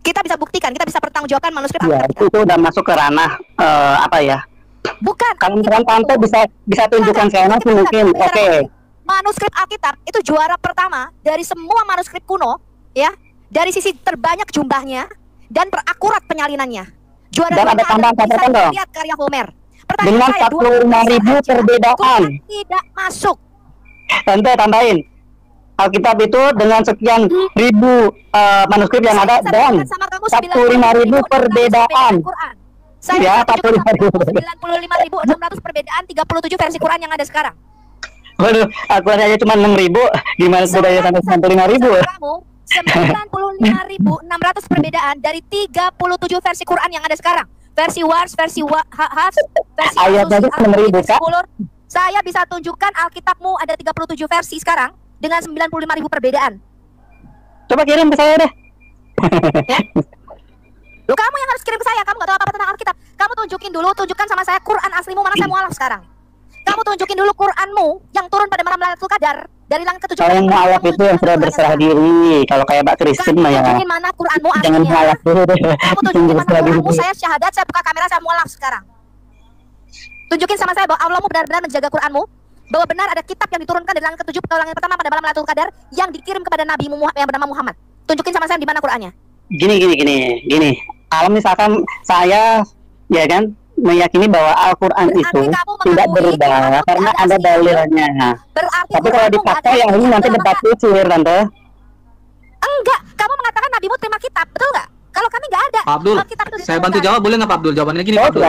Kita bisa buktikan, kita bisa pertanggungjawabkan manuskrip ya, itu udah masuk ke ranah apa ya? Bukan. Kalau misalkan tante bisa tunjukkan saya nanti mungkin. Oke. Manuskrip Alkitab itu juara pertama dari semua manuskrip kuno, ya. Dari sisi terbanyak jumlahnya dan terakurat penyalinannya. Juara dan ada tambahan catatan dong. Lihat karya Homer. Dengan 45.000 perbedaan. Tidak masuk. Tante tambahin. Alkitab itu dengan sekian ribu manuskrip yang ada dan 45.000 perbedaan. Saya 95.600 perbedaan 37 versi Quran yang ada sekarang. Waduh, aku aja cuma 6.000, gimana bedanya sampai 95.000? 95.600 perbedaan dari 37 versi Quran yang ada sekarang. Versi Wars, versi Hafs, versi ayat aja 6.000, Kak. Saya bisa tunjukkan Alkitabmu ada 37 versi sekarang dengan 95.000 perbedaan. Coba kirim ke saya deh. Ya? Loh, kamu yang harus kirim ke saya, kamu gak tahu apa-apa tentang Alkitab. Kamu tunjukkan sama saya Quran aslimu, mana saya mualaf sekarang. Kamu tunjukin dulu Quranmu yang turun pada malam Lailatul Qadar dari langit ke-7. Kalau yang mualaf itu yang sudah berserah diri. Kalau kayak Mbak Kristen mah ya. Tunjukin mana Quranmu aslinya. Jangan mualaf dulu deh. Kamu tunjukin mana Quranmu, saya syahadat, saya buka kamera, saya mualaf sekarang. Tunjukin sama saya bahwa Allahmu benar-benar menjaga Quranmu, bahwa benar ada kitab yang diturunkan dari langit ke-7 ke langit pertama pada malam Lailatul Qadar yang dikirim kepada Nabi yang bernama Muhammad. Tunjukin sama saya di mana Qurannya. Gini. Kalau misalkan saya ya kan meyakini bahwa Al-Quran itu tidak berubah karena ada dalilnya. Tapi kalau dipakai yang ini nanti debat kusir, Tante. Enggak, kamu mengatakan nabimu terima kitab, betul nggak? Kalau kami nggak ada. Pak Abdul, saya bantu jawab boleh nggak Pak Abdul? Jawabannya gini, Pak Abdul.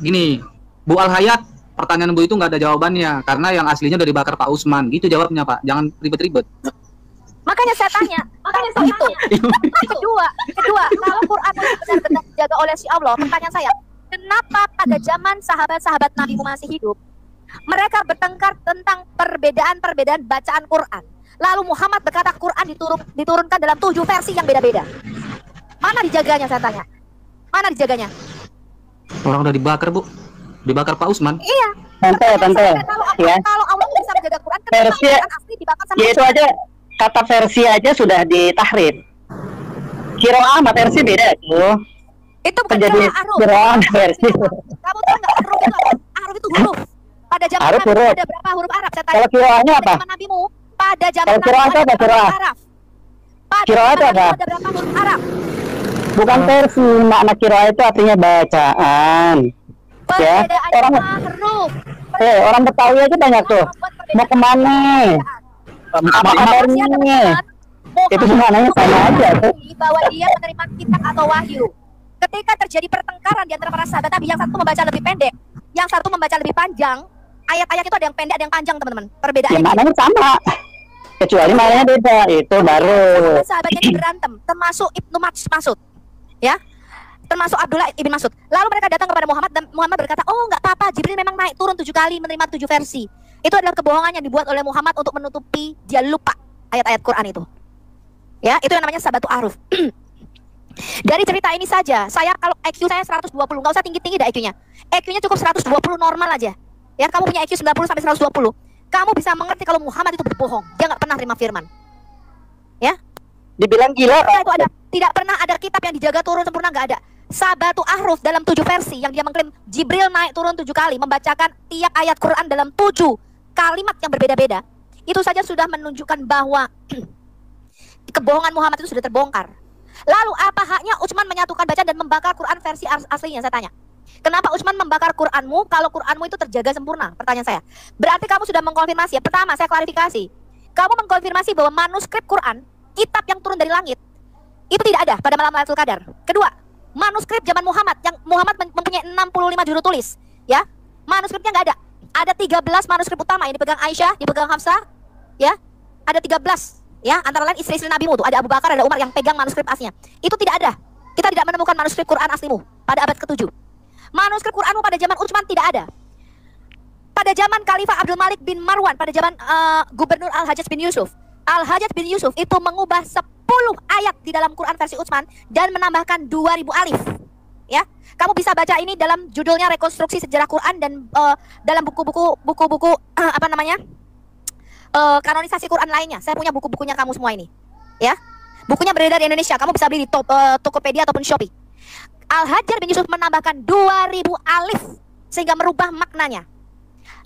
Gini, Bu Al-Hayat, pertanyaan Bu itu nggak ada jawabannya karena yang aslinya udah dibakar Pak Usman. Gitu jawabnya, Pak. Jangan ribet-ribet. Makanya saya tanya, itu. Kedua, kalau Quran itu benar-benar dijaga oleh si Allah, pertanyaan saya, kenapa pada zaman sahabat-sahabat Nabi masih hidup, mereka bertengkar tentang perbedaan bacaan Quran. Lalu Muhammad berkata Quran diturunkan dalam 7 versi yang beda-beda. Mana dijaganya, saya tanya? Mana dijaganya? Orang udah dibakar, Bu. Dibakar Pak Usman. Iya. Tante. Ya. Kalau Allah bisa menjaga Quran, kenapa versi Quran asli dibakar sama itu aja, kata versi aja sudah ditahrif. Qiraah sama versi beda tuh. Itu bukan Qiraah versi. Kamu tahu nggak aruf itu apa? Aruf itu huruf. Pada zaman Nabi ada berapa huruf Arab? Saya tanya. Kalau qiraahnya apa? Pada zaman Nabimu, pada zaman Nabi ada berapa huruf Arab? Qiraah itu apa? Ada berapa huruf Arab? Bukan versi, makna qiraah itu artinya bacaan. Ya, orang Betawi aja banyak tuh. Mau kemana? Apa kabarnya? Itu semuanya sama aja tuh. Bahwa dia menerima kitab atau wahyu. Ketika terjadi pertengkaran di antara para sahabat Nabi, yang satu membaca lebih pendek, yang satu membaca lebih panjang. Ayat-ayat itu ada yang pendek, ada yang panjang, teman-teman. Perbedaan. Ya, maknanya sama. Kecuali maknanya beda. Itu baru. Sahabatnya ini berantem, termasuk Ibnu Mas'ud. Ya. Termasuk Abdullah ibn Mas'ud. Lalu mereka datang kepada Muhammad dan Muhammad berkata, oh nggak apa-apa, Jibril memang naik turun 7 kali menerima 7 versi. Itu adalah kebohongan yang dibuat oleh Muhammad untuk menutupi dia lupa ayat-ayat Quran itu. Ya, itu yang namanya sabatu aruf. Dari cerita ini saja, saya kalau IQ saya 120, nggak usah tinggi-tinggi dah IQ-nya. IQ-nya cukup 120 normal aja. Ya, kamu punya IQ 90 sampai 120. Kamu bisa mengerti kalau Muhammad itu berbohong. Dia nggak pernah terima firman. Ya. Dibilang gila. Itu ada. Tidak pernah ada kitab yang dijaga turun sempurna, nggak ada. Sabatu Ahruf dalam 7 versi yang dia mengklaim Jibril naik turun 7 kali membacakan tiap ayat Quran dalam 7 kalimat yang berbeda-beda. Itu saja sudah menunjukkan bahwa kebohongan Muhammad itu sudah terbongkar. Lalu apa haknya Utsman menyatukan bacaan dan membakar Quran versi aslinya, saya tanya. Kenapa Utsman membakar Quranmu kalau Quranmu itu terjaga sempurna? Pertanyaan saya. Berarti kamu sudah mengkonfirmasi ya. Pertama, saya klarifikasi. Kamu mengkonfirmasi bahwa manuskrip Quran, kitab yang turun dari langit, itu tidak ada pada malam Lailatul Qadar. Kedua, manuskrip zaman Muhammad yang Muhammad mempunyai 65 juru tulis, ya. Manuskripnya nggak ada. Ada 13 manuskrip utama yang dipegang Aisyah, dipegang Hafsah, ya. Ada 13, ya. Antara lain istri-istri Nabimu tuh, ada Abu Bakar, ada Umar yang pegang manuskrip aslinya. Itu tidak ada. Kita tidak menemukan manuskrip Quran aslimu pada abad ke-7. Manuskrip Quranmu pada zaman Utsman tidak ada. Pada zaman Khalifah Abdul Malik bin Marwan, pada zaman Gubernur Al-Hajjaj bin Yusuf. Al-Hajjaj bin Yusuf itu mengubah 10 ayat di dalam Quran versi Utsman dan menambahkan 2000 alif. Ya, kamu bisa baca ini dalam judulnya Rekonstruksi Sejarah Quran dan dalam buku-buku apa namanya? Kanonisasi Quran lainnya. Saya punya buku-bukunya kamu semua ini. Ya. Bukunya beredar di Indonesia. Kamu bisa beli di Tokopedia ataupun Shopee. Al-Hajjaj bin Yusuf menambahkan 2000 alif sehingga merubah maknanya.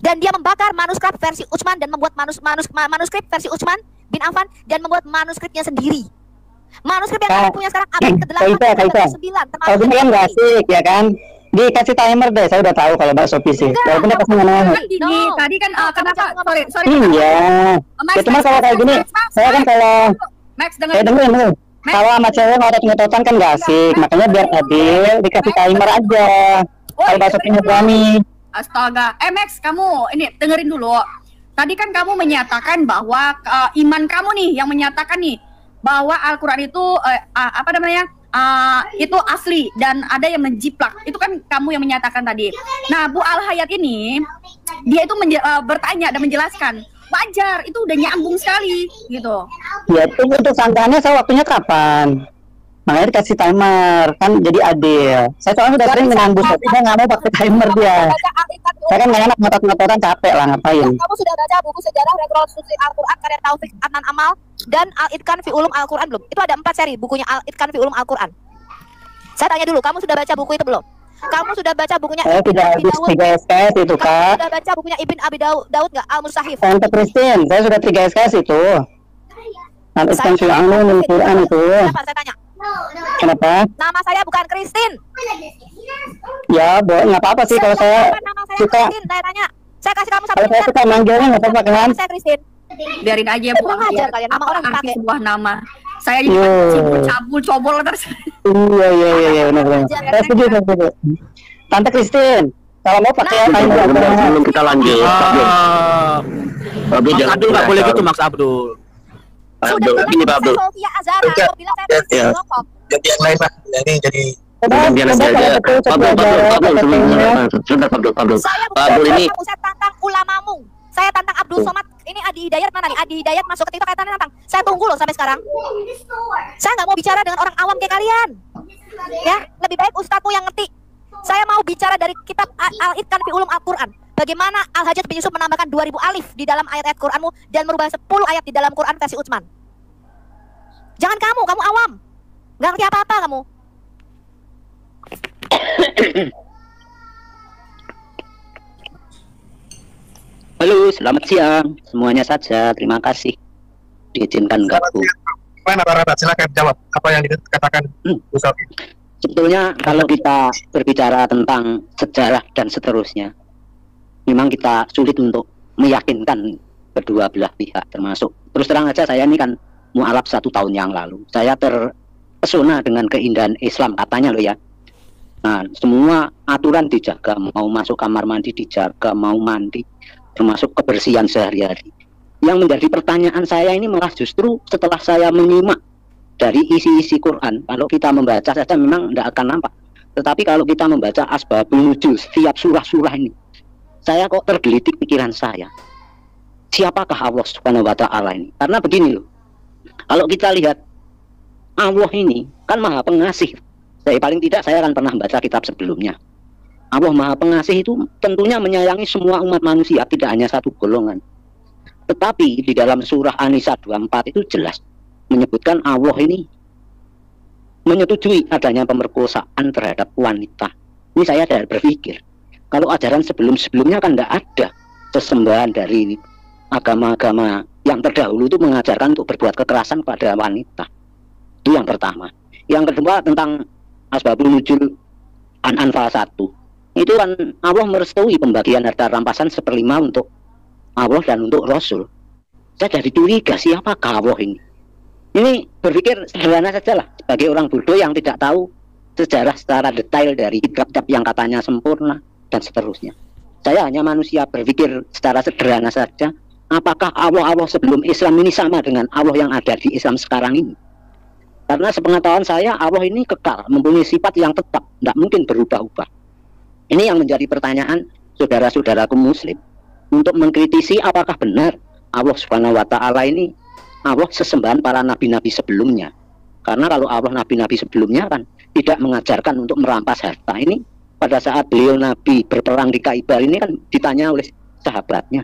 Dan dia membakar manuskrip versi Utsman dan membuat manuskrip versi Utsman bin Affan dan membuat manuskripnya sendiri. Manuskrip yang kamu punya sekarang abad ke-8 dan ke-9 kalau ini kan nggak asik ya kan, Dikasih timer deh, saya udah tahu kalau bakso PC. Walaupun dia kasih mana. Gini, tadi kan kenapa? Sorry. Iya. Ya cuma kalau kayak gini, saya kan kalau Max dengerin dulu. Kalau sama cewek ngotot-ngototan kan gak asik, makanya biar adil dikasih timer aja. Kalau bakso punya suami. Astaga, Max, kamu ini dengerin dulu. Tadi kan kamu menyatakan bahwa iman kamu nih yang menyatakan nih bahwa Al-Quran itu itu asli dan ada yang menjiplak. Itu kan kamu yang menyatakan tadi. Nah, Bu Al-Hayat ini dia itu bertanya dan menjelaskan. Wajar, itu udah nyambung sekali gitu. Ya itu untuk sangkaannya saya waktunya kapan? Makanya dikasih timer kan jadi adil. Saya soalnya udah sering dengan Bu Sophie, saya nggak mau pakai timer dia. Saya kan nggak enak ngotot-ngototan, capek lah ngapain. Kamu sudah baca buku sejarah rekonstruksi Al-Quran karya Taufik Adnan Amal dan Al-Itqan fi Ulum Al-Quran belum? Itu ada 4 seri bukunya Al-Itqan fi Ulum Al-Quran. Saya tanya dulu, kamu sudah baca buku itu belum? Kamu sudah baca bukunya Ibn Abi Daud? 3 SKS itu, Kak. Kamu sudah baca bukunya Ibn Abi Daud nggak? Al-Mustahif. Tante Christine, saya sudah 3 SKS itu. Al-Itqan fi Ulum Al-Quran itu. Kenapa saya tanya? Kenapa? Nama saya bukan Christine. Ya, nggak apa-apa sih kalau saya suka. Saya tanya. Saya kasih kamu satu. Kalau saya suka manggilnya nggak apa-apa kan? Saya Christine. Biarin aja Bu. Ajar kalian nama orang dipakai. Sebuah nama. Saya juga cabul terus. Iya, benar. Saya setuju. Tante Christine, kalau mau pakai timer sebelum kita lanjut. Mas Abdul nggak boleh gitu, Mas Abdul. Abdul, ini Pak Abdul. Jadi yang lain lah. Ini jadi gantian aja. Abdul. Ini saya tantang ulamamu. Saya tantang Abdul Somad. Ini Adi Hidayat mana nih? Adi Hidayat masuk ke TikTok kaitannya tantang. Saya tunggu loh sampai sekarang. Saya nggak mau bicara dengan orang awam kayak kalian. Ya, lebih baik ustadzmu yang ngerti. Saya mau bicara dari kitab Al-Itqan fi Ulum Al-Quran. Bagaimana Al-Hajjaj bin Yusuf menambahkan 2000 alif di dalam ayat-ayat Quranmu dan merubah 10 ayat di dalam Quran versi Utsman. Jangan kamu awam. Nggak ngerti apa-apa kamu. Halo, selamat siang. Semuanya saja, terima kasih. Diizinkan gabung. Mana Pak? Silakan jawab apa yang dikatakan Bu Sophie. Sebetulnya kalau kita berbicara tentang sejarah dan seterusnya, memang kita sulit untuk meyakinkan kedua belah pihak, termasuk terus terang aja saya ini kan mualaf 1 tahun yang lalu. Saya terpesona dengan keindahan Islam katanya loh ya. Nah, semua aturan dijaga, mau masuk kamar mandi dijaga, mau mandi, termasuk kebersihan sehari-hari. Yang menjadi pertanyaan saya ini malah justru setelah saya menyimak dari isi-isi Quran. Kalau kita membaca saja memang tidak akan nampak. Tetapi kalau kita membaca asbabun nuzul setiap surah-surah ini, saya kok tergelitik pikiran saya. Siapakah Allah Subhanahu wa Ta'ala ini? Karena begini loh. Kalau kita lihat Allah ini kan Maha Pengasih. Paling tidak saya akan pernah baca kitab sebelumnya. Allah Maha Pengasih itu tentunya menyayangi semua umat manusia, tidak hanya satu golongan. Tetapi di dalam surah An-Nisa 24 itu jelas menyebutkan Allah ini menyetujui adanya pemerkosaan terhadap wanita. Ini saya tidak berpikir. Kalau ajaran sebelum-sebelumnya kan tidak ada sesembahan dari agama-agama yang terdahulu itu mengajarkan untuk berbuat kekerasan pada wanita. Itu yang pertama. Yang kedua tentang asbabun nuzul An-Anfal 1. Itu kan Allah merestui pembagian harta rampasan 1/5 untuk Allah dan untuk Rasul. Saya jadi curiga siapakah Allah ini. Ini berpikir sederhana saja lah sebagai orang bodoh yang tidak tahu sejarah secara detail dari kitab-kitab yang katanya sempurna dan seterusnya. Saya hanya manusia berpikir secara sederhana saja. Apakah Allah sebelum Islam ini sama dengan Allah yang ada di Islam sekarang ini? Karena sepengetahuan saya Allah ini kekal, mempunyai sifat yang tetap, tidak mungkin berubah-ubah. Ini yang menjadi pertanyaan saudara-saudaraku muslim untuk mengkritisi apakah benar Allah Subhanahu wa Ta'ala ini Allah sesembahan para nabi-nabi sebelumnya. Karena kalau Allah nabi-nabi sebelumnya kan tidak mengajarkan untuk merampas harta. Ini pada saat beliau nabi berperang di Kaibar ini kan ditanya oleh sahabatnya,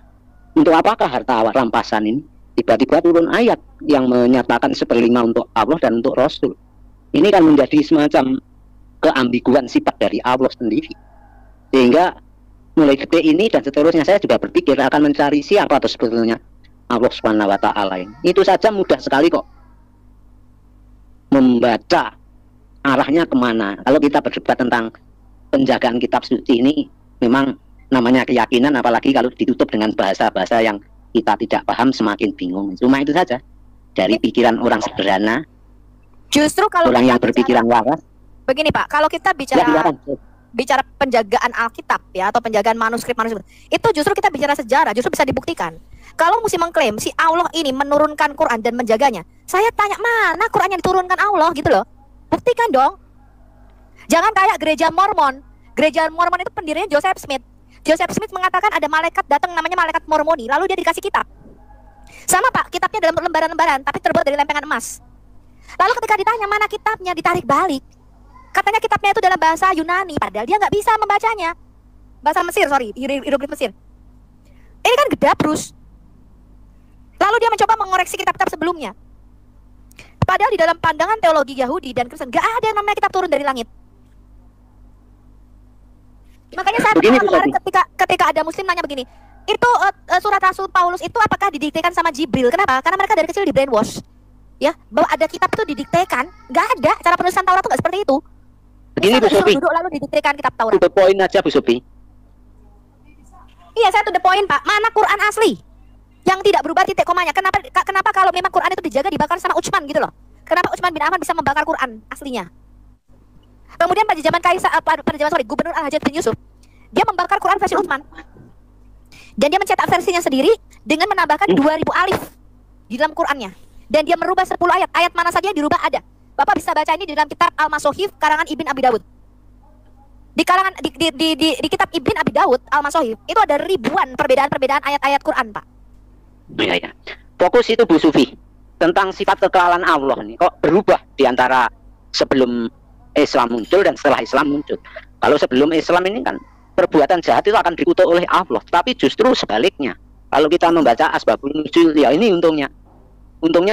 untuk apakah harta rampasan ini? Tiba-tiba turun ayat yang menyatakan 1/5 untuk Allah dan untuk Rasul. Ini kan menjadi semacam keambiguan sifat dari Allah sendiri. Sehingga mulai detik ini dan seterusnya saya juga berpikir akan mencari siapa atau sebetulnya Allah Subhanahu wa Ta'ala ini. Itu saja mudah sekali kok membaca arahnya kemana. Kalau kita berdebat tentang penjagaan kitab suci ini memang namanya keyakinan, apalagi kalau ditutup dengan bahasa-bahasa yang kita tidak paham semakin bingung. Cuma itu saja dari pikiran orang sederhana. Justru kalau orang yang berpikiran waras. Begini Pak, kalau kita bicara penjagaan Alkitab ya atau penjagaan manuskrip, itu justru kita bicara sejarah, justru bisa dibuktikan. Kalau mesti mengklaim si Allah ini menurunkan Quran dan menjaganya, saya tanya mana Quran yang diturunkan Allah gitu loh. Buktikan dong. Jangan kayak gereja Mormon. Gereja Mormon itu pendirinya Joseph Smith. Joseph Smith mengatakan ada malaikat datang namanya malaikat Mormoni, lalu dia dikasih kitab. Sama Pak, kitabnya dalam lembaran-lembaran tapi terbuat dari lempengan emas. Lalu ketika ditanya mana kitabnya, ditarik balik. Katanya kitabnya itu dalam bahasa Yunani, padahal dia nggak bisa membacanya. Bahasa Mesir, hieroglif Mesir. Ini kan gedabrus. Lalu dia mencoba mengoreksi kitab-kitab sebelumnya. Padahal di dalam pandangan teologi Yahudi dan Kristen nggak ada yang namanya kitab turun dari langit. Makanya saya kemarin ketika ada Muslim nanya begini, itu surat Rasul Paulus itu apakah didiktekan sama Jibril? Kenapa? Karena mereka dari kecil di brainwash, ya bahwa ada kitab itu didiktekan. Nggak ada, cara penulisan Taurat itu nggak seperti itu. Begini Bu Sophie, duduk lalu didiktekan kitab Taurat. To the point aja Bu Sophie. Iya, saya to the point Pak. Mana Quran asli yang tidak berubah titik komanya? Kenapa kalau memang Quran itu dijaga dibakar sama Utsman gitu loh? Kenapa Utsman bin Affan bisa membakar Quran aslinya? Kemudian pada zaman Gubernur Al-Hajjaj bin Yusuf, dia membakar Quran versi Utsman. Dan dia mencetak versinya sendiri dengan menambahkan 2000 alif di dalam Qurannya. Dan dia merubah 10 ayat. Ayat mana saja yang dirubah ada. Bapak bisa baca ini di dalam kitab Al-Masohif karangan Ibn Abi Dawud. Di kitab Ibn Abi Dawud Al-Masohif itu ada ribuan perbedaan ayat-ayat Quran, Pak. Iya. Fokus itu Bu Sufi tentang sifat kekalahan Allah nih kok berubah di antara sebelum Islam muncul dan setelah Islam muncul. Kalau sebelum Islam ini kan perbuatan jahat itu akan dikutuk oleh Allah, tapi justru sebaliknya. Kalau kita membaca Asbabun Nuzul, ya ini untungnya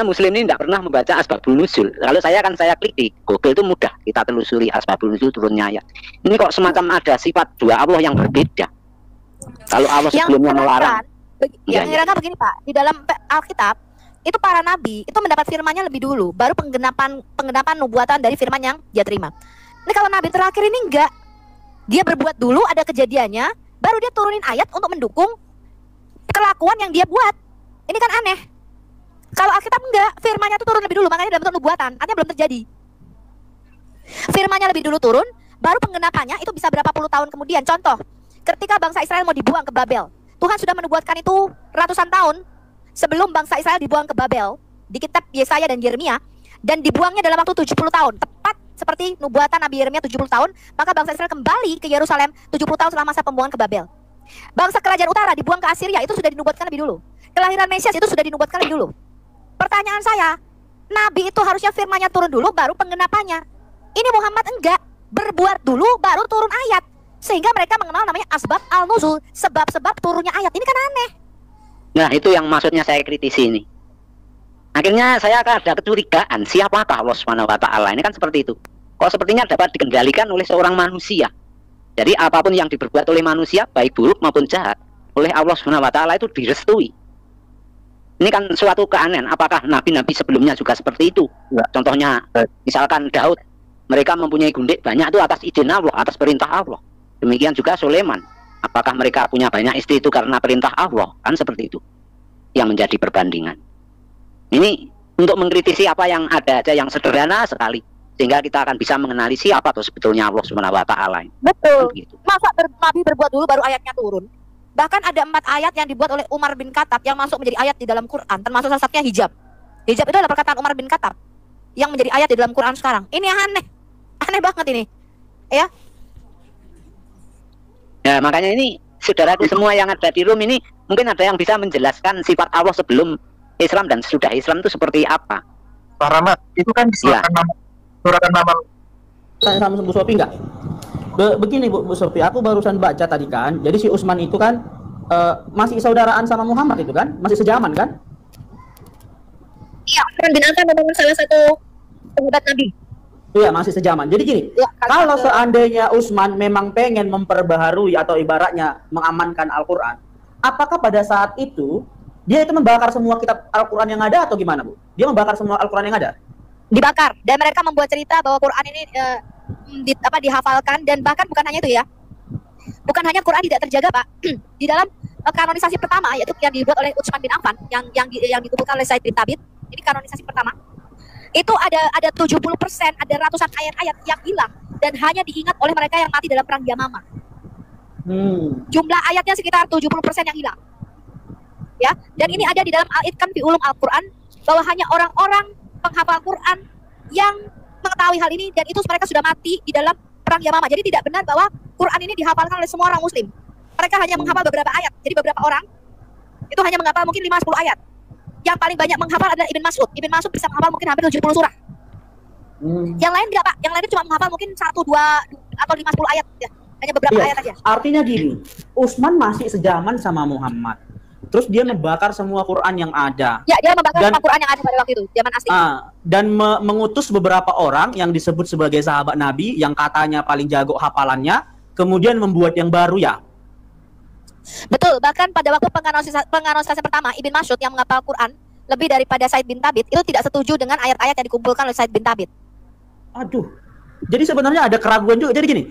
Muslim ini tidak pernah membaca Asbabun Nuzul. Kalau saya klik di Google itu mudah kita telusuri Asbabun Nuzul turunnya ayat. Ini kok semacam ada sifat dua Allah yang berbeda. Kalau Allah sebelumnya melarang. Yang herankan begini Pak, di dalam Alkitab itu para nabi itu mendapat firman-Nya lebih dulu, baru penggenapan nubuatan dari firman yang dia terima. Ini kalau nabi terakhir ini enggak, dia berbuat dulu ada kejadiannya, baru dia turunin ayat untuk mendukung kelakuan yang dia buat. Ini kan aneh. Kalau Alkitab enggak, firman-Nya itu turun lebih dulu, makanya dalam bentuk nubuatan, artinya belum terjadi. Firman-Nya lebih dulu turun, baru penggenapannya itu bisa berapa puluh tahun kemudian. Contoh, ketika bangsa Israel mau dibuang ke Babel, Tuhan sudah menubuatkan itu ratusan tahun sebelum bangsa Israel dibuang ke Babel di kitab Yesaya dan Yeremia, dan dibuangnya dalam waktu 70 tahun. Tepat seperti nubuatan Nabi Yeremia 70 tahun, maka bangsa Israel kembali ke Yerusalem 70 tahun setelah masa pembuangan ke Babel. Bangsa kerajaan utara dibuang ke Assyria, itu sudah dinubuatkan lebih dulu. Kelahiran Mesias itu sudah dinubuatkan lebih dulu. Pertanyaan saya, Nabi itu harusnya firman-Nya turun dulu baru penggenapannya. Ini Muhammad enggak, berbuat dulu baru turun ayat. Sehingga mereka mengenal namanya asbab al-nuzul, sebab-sebab turunnya ayat. Ini kan aneh. Nah, itu yang maksudnya saya kritisi ini. Akhirnya saya akan ada kecurigaan, siapakah Allah SWT? Ini kan seperti itu. Kok sepertinya dapat dikendalikan oleh seorang manusia. Jadi apapun yang diperbuat oleh manusia, baik buruk maupun jahat, oleh Allah SWT itu direstui. Ini kan suatu keanehan. Apakah nabi-nabi sebelumnya juga seperti itu? Contohnya, misalkan Daud, mereka mempunyai gundik banyak itu atas izin Allah, atas perintah Allah. Demikian juga Sulaiman. Apakah mereka punya banyak istri itu karena perintah Allah? Kan seperti itu yang menjadi perbandingan. Ini untuk mengkritisi apa yang ada aja yang sederhana sekali, sehingga kita akan bisa mengenali siapa tuh sebetulnya Allah SWT. Betul. Gitu. Masa Nabi berbuat dulu baru ayatnya turun? Bahkan ada 4 ayat yang dibuat oleh Umar bin Khattab yang masuk menjadi ayat di dalam Quran, termasuk salah satunya hijab. Hijab itu adalah perkataan Umar bin Khattab yang menjadi ayat di dalam Quran sekarang. Ini aneh. Aneh banget ini. Ya. Ya, makanya ini saudaraku semua yang ada di room ini, mungkin ada yang bisa menjelaskan sifat Allah sebelum Islam dan sesudah Islam itu seperti apa? Pak Rahmat, itu kan diserahkan nama Saya sama Bu Sophie enggak? Begini Bu Sophie, aku barusan baca tadi kan. Jadi si Utsman itu kan masih saudaraan sama Muhammad itu kan? Masih sejaman kan? Iya, Utsman bin Affan memang salah satu penggugat Nabi. Iya, masih sejaman. Jadi gini, ya, kalau seandainya Utsman memang pengen memperbaharui atau ibaratnya mengamankan Al-Quran, apakah pada saat itu dia itu membakar semua kitab Al-Quran yang ada atau gimana Bu? Dia membakar semua Al-Quran yang ada? Dibakar. Dan mereka membuat cerita bahwa Quran ini dihafalkan, dan bahkan bukan hanya itu ya. Bukan hanya Quran tidak terjaga, Pak. Di dalam kanonisasi pertama, yaitu yang dibuat oleh Utsman bin Affan, yang dikumpulkan oleh Said bin Thabit, ini kanonisasi pertama. Itu ada 70%, ada ratusan ayat-ayat yang hilang dan hanya diingat oleh mereka yang mati dalam perang Yamamah. Jumlah ayatnya sekitar 70% yang hilang. Ya, dan ini ada di dalam Al-Itqan fi Ulum Al-Quran, bahwa hanya orang-orang penghafal Quran yang mengetahui hal ini, dan itu mereka sudah mati di dalam perang Yamamah. Jadi tidak benar bahwa Quran ini dihafalkan oleh semua orang muslim. Mereka hanya menghafal beberapa ayat. Jadi beberapa orang itu hanya menghafal mungkin 5-10 ayat. Yang paling banyak menghafal adalah Ibn Mas'ud. Ibn Mas'ud bisa menghafal mungkin hampir 70 surah. Yang lain enggak, Pak. Yang lain cuma menghafal mungkin 1, 2 atau 5-10 ayat ya. Hanya beberapa ayat aja. Artinya gini, Utsman masih sejaman sama Muhammad. Terus dia membakar semua Quran yang ada. Ya, dia membakar semua Quran yang ada pada waktu itu, zaman asli. Dan mengutus beberapa orang yang disebut sebagai sahabat Nabi yang katanya paling jago hafalannya, kemudian membuat yang baru ya. Betul, bahkan pada waktu penganonisasi pertama, Ibn Mas'ud yang menghafal Quran lebih daripada Said bin Thabit itu tidak setuju dengan ayat-ayat yang dikumpulkan oleh Said bin Thabit. Aduh. Jadi sebenarnya ada keraguan juga. Jadi gini,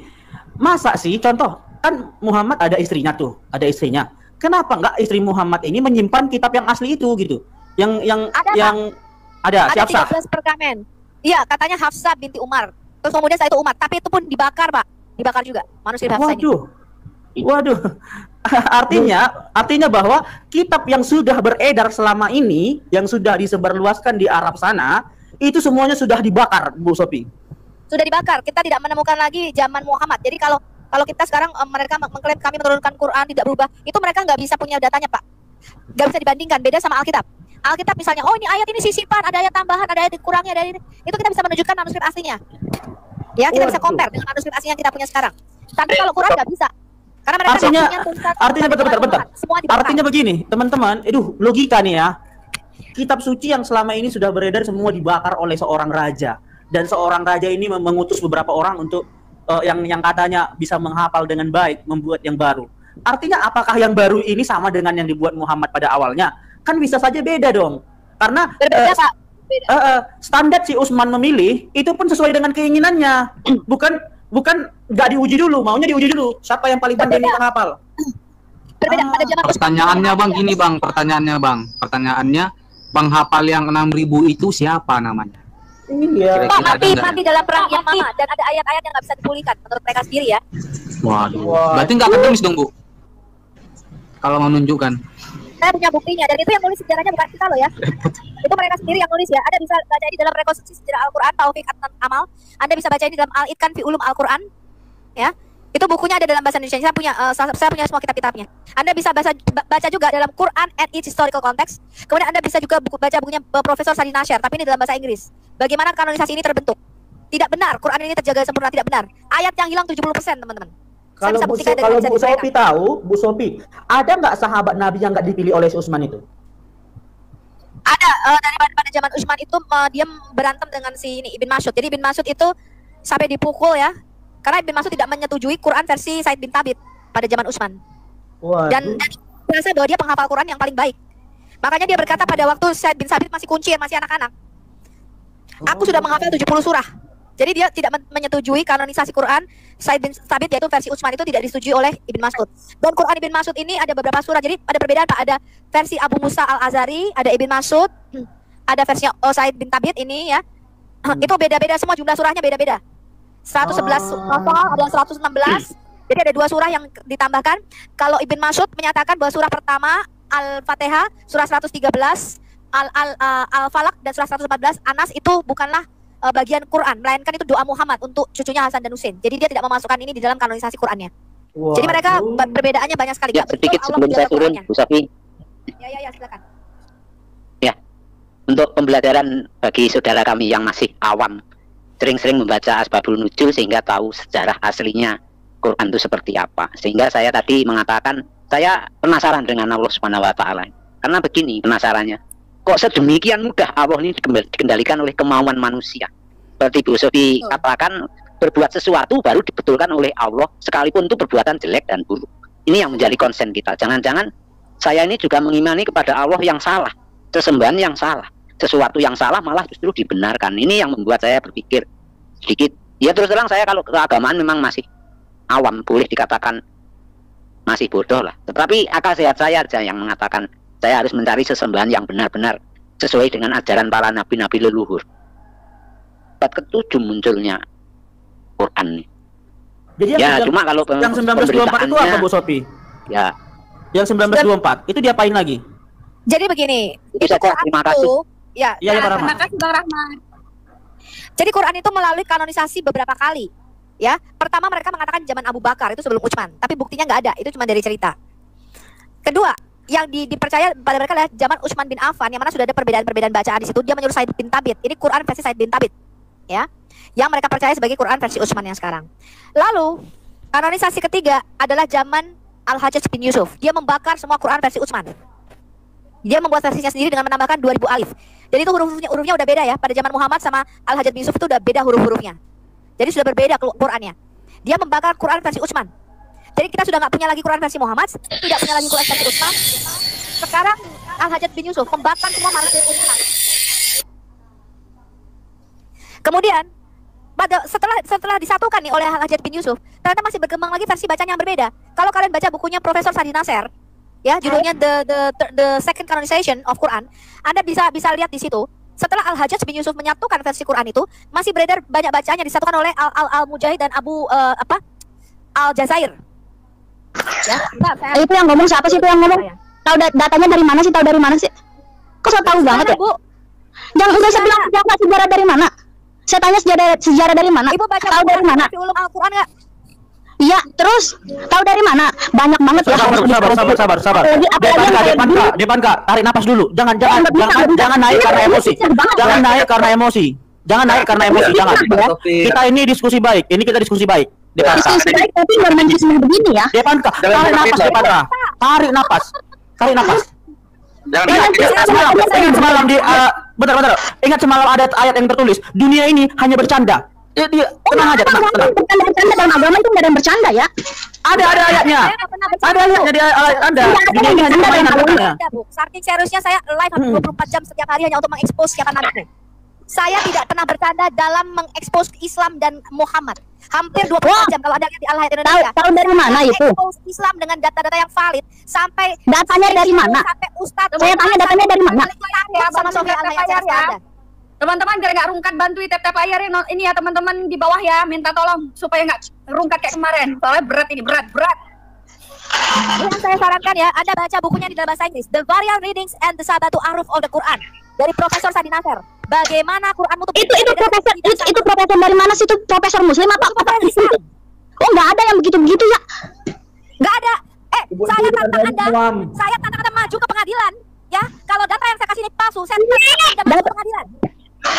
masa sih contoh, kan Muhammad ada istrinya tuh, ada istrinya. Kenapa enggak istri Muhammad ini menyimpan kitab yang asli itu gitu? Ada si Hafsah. 13 perkamen. Iya, katanya Hafsah binti Umar. Terus kemudian saya itu Umar, tapi itu pun dibakar, Pak. Dibakar juga manuskrip Hafsah ini. Waduh. Artinya bahwa kitab yang sudah beredar selama ini, yang sudah disebarluaskan di Arab sana, itu semuanya sudah dibakar, Bu Sophie. Sudah dibakar. Kita tidak menemukan lagi zaman Muhammad. Jadi kalau kita sekarang mereka mengklaim kami menurunkan Quran tidak berubah, itu mereka nggak bisa punya datanya, Pak. Nggak bisa dibandingkan, beda sama Alkitab. Alkitab misalnya, oh ini ayat ini sisipan, ada ayat tambahan, ada ayat kurangnya, ada ini. Itu kita bisa menunjukkan manuskrip aslinya. Ya, kita bisa compare dengan manuskrip asli yang kita punya sekarang. Tapi kalau Quran nggak bisa. Karena mereka artinya bentar. Artinya begini, teman-teman, logika nih ya. Kitab suci yang selama ini sudah beredar semua dibakar oleh seorang raja, dan seorang raja ini mengutus beberapa orang untuk yang katanya bisa menghafal dengan baik, membuat yang baru. Artinya apakah yang baru ini sama dengan yang dibuat Muhammad pada awalnya? Kan bisa saja beda dong. Karena standar si Utsman memilih itu pun sesuai dengan keinginannya. Bukan nggak diuji dulu, maunya diuji dulu. Siapa yang paling pandai menghafal? Pertanyaannya Bang gini Bang, pertanyaannya penghafal yang 6.000 itu siapa namanya? Iya. Mati dalam perang Yamamah, dan ada ayat-ayat yang nggak bisa dipulihkan menurut mereka sendiri ya. Waduh. Berarti nggak akademis dong, Bu? Kalau mau nunjukkan. Saya punya buktinya, dan itu yang nulis sejarahnya bukan kita loh ya. Itu mereka sendiri yang nulis ya. Anda bisa baca ini dalam rekonstruksi sejarah Al-Quran, Taufik Amal. Anda bisa baca ini dalam Al-Itqan fi Ulum Al-Quran. Ya. Itu bukunya ada dalam bahasa Indonesia. Saya punya semua kitab-kitabnya. Anda bisa baca juga dalam Quran and its historical context. Kemudian Anda bisa juga baca bukunya Profesor Sadi Nasyar, tapi ini dalam bahasa Inggris. Bagaimana kanonisasi ini terbentuk? Tidak benar, Quran ini terjaga sempurna, tidak benar. Ayat yang hilang 70%, teman-teman. Kalau Bu Sophie tahu, Bu Sophie, ada nggak sahabat Nabi yang nggak dipilih oleh si Utsman itu? Ada, pada zaman Utsman itu dia berantem dengan si Ibn Mas'ud. Jadi Ibn Mas'ud itu sampai dipukul ya, karena Ibn Mas'ud tidak menyetujui Quran versi Said bin Thabit pada zaman Utsman. Dan merasa bahwa dia penghafal Quran yang paling baik. Makanya dia berkata pada waktu Said bin Thabit masih kuncir, masih anak-anak, aku sudah menghafal 70 surah. Jadi dia tidak menyetujui kanonisasi Quran Said bin Thabit, yaitu versi Utsman itu tidak disetujui oleh Ibn Mas'ud. Dan Quran Ibn Mas'ud ini ada beberapa surah. Jadi ada perbedaan, Pak. Ada versi Abu Musa Al-Azhari, ada Ibn Mas'ud, ada versi Said bin Thabit ini ya. Itu beda-beda semua, jumlah surahnya beda-beda. 111 ada yang 116. Jadi ada 2 surah yang ditambahkan. Kalau Ibn Mas'ud menyatakan bahwa surah pertama Al-Fatihah, surah 113, Al-Falaq dan surah 114 Anas itu bukanlah bagian Quran, melainkan itu doa Muhammad untuk cucunya Hasan dan Husain. Jadi dia tidak memasukkan ini di dalam kanonisasi Qurannya. Jadi mereka perbedaannya banyak sekali. Ya, sedikit sebelum saya turun, Bu Sophie. Ya, silakan. Ya, untuk pembelajaran bagi saudara kami yang masih awam, sering-sering membaca Asbabul Nuzul sehingga tahu sejarah aslinya Quran itu seperti apa. Sehingga saya tadi mengatakan, saya penasaran dengan Allah Subhanahu wa Ta'ala. Karena begini penasarannya. Kok sedemikian mudah Allah ini dikendalikan oleh kemauan manusia? Seperti Bu Sophie katakan, berbuat sesuatu baru dibetulkan oleh Allah, sekalipun itu perbuatan jelek dan buruk. Ini yang menjadi konsen kita. Jangan-jangan saya ini juga mengimani kepada Allah yang salah, sesembahan yang salah, sesuatu yang salah malah justru dibenarkan. Ini yang membuat saya berpikir sedikit Ya terus terang saya kalau keagamaan memang masih awam, boleh dikatakan masih bodoh lah. Tetapi akal sehat saya aja yang mengatakan saya harus mencari sesembahan yang benar-benar sesuai dengan ajaran para nabi-nabi leluhur. Abad ke-7 munculnya Quran nih. Jadi ya cuma kalau yang 1924 itu apa Bu Sophie? Ya. Yang 1924 itu diapain lagi? Jadi begini, itu saja, terima kasih. Ya, terima kasih Bang Rahmat. Jadi Quran itu melalui kanonisasi beberapa kali. Ya, pertama mereka mengatakan zaman Abu Bakar itu sebelum Utsman, tapi buktinya nggak ada, itu cuma dari cerita. Kedua, yang dipercaya pada mereka adalah zaman Utsman bin Affan, yang mana sudah ada perbedaan-perbedaan bacaan di situ. Dia menyuruh Said bin Thabit. Ini Quran versi Said bin Thabit, ya, yang mereka percaya sebagai Quran versi Utsman yang sekarang. Lalu kanonisasi ketiga adalah zaman Al-Hajjaj bin Yusuf. Dia membakar semua Quran versi Utsman. Dia membuat versinya sendiri dengan menambahkan 2000 alif. Jadi itu hurufnya udah beda ya. Pada zaman Muhammad sama Al-Hajjaj bin Yusuf itu udah beda huruf-hurufnya. Jadi sudah berbeda Qurannya. Dia membakar Quran versi Utsman. Jadi kita sudah nggak punya lagi Quran versi Muhammad, tidak punya lagi Quran versi Utsman. Sekarang Al-Hajjaj bin Yusuf membakar semua manuskrip Utsman. Kemudian setelah disatukan nih oleh Al-Hajjaj bin Yusuf, ternyata masih berkembang lagi versi bacaan yang berbeda. Kalau kalian baca bukunya Profesor Sadi Nasser, ya, judulnya the Second Canonization of Quran, Anda bisa lihat di situ. Setelah Al-Hajjaj bin Yusuf menyatukan versi Quran itu, masih beredar banyak bacaan yang disatukan oleh Al-Mujahid dan Abu Al-Jazair. Ya, itu yang ngomong siapa sih itu yang ngomong? Tahu datanya dari mana sih? Tahu dari mana sih? Kok so tahu banget ya? Bu? Jangan saya bilang sejarah dari mana? Saya tanya sejarah dari mana? Ibu baca tahu dari mana? Ulum Al-Quran nggak? Iya, terus tahu dari mana? Banyak banget ya. Sabar. Depan Kak, tarik napas dulu. Jangan naik karena emosi. Jangan naik karena emosi. Jangan. Kita ini diskusi baik. Diskusi baik tapi normalisme begini ya. Depan Kak, tarik napas. Ingat semalam di bentar. Ingat semalam ada ayat yang tertulis, dunia ini hanya bercanda. Tenang aja. Bercanda dalam agama itu nggak ada yang bercanda ya. Ada ayatnya. Ada ayatnya di Anda. Dunia ini hanya bercanda. Saking seriusnya saya live 24 jam setiap hari hanya untuk mengekspos siapa nabi. Saya tidak pernah bercanda dalam mengekspos Islam dan Muhammad. Hampir 24 jam kalau ada di Al-Hayat Indonesia. Tahu dari mana itu? Islam dengan data-data yang valid sampai datanya dari mana? Sampai Ustadz. Saya tanya datanya dari mana? Sama Sofi Al-Hayat ya. Teman-teman biar nggak rungkat bantu tap layar ini ya teman-teman di bawah ya, minta tolong supaya nggak rungkat kayak kemarin. Soalnya berat ini, berat. Yang saya sarankan ya, Anda baca bukunya di dalam bahasa Inggris, The Varial Readings and the Sabatu Ahruf of the Quran dari Profesor Sadi Nasser. Bagaimana Quranmu itu profesor dari mana sih? Itu profesor muslim apa Islam? Oh, nggak ada yang begitu-begitu ya? Nggak ada. Saya tantang Anda maju ke pengadilan ya. Kalau data yang saya kasih ini palsu, saya tantang Anda maju ke pengadilan.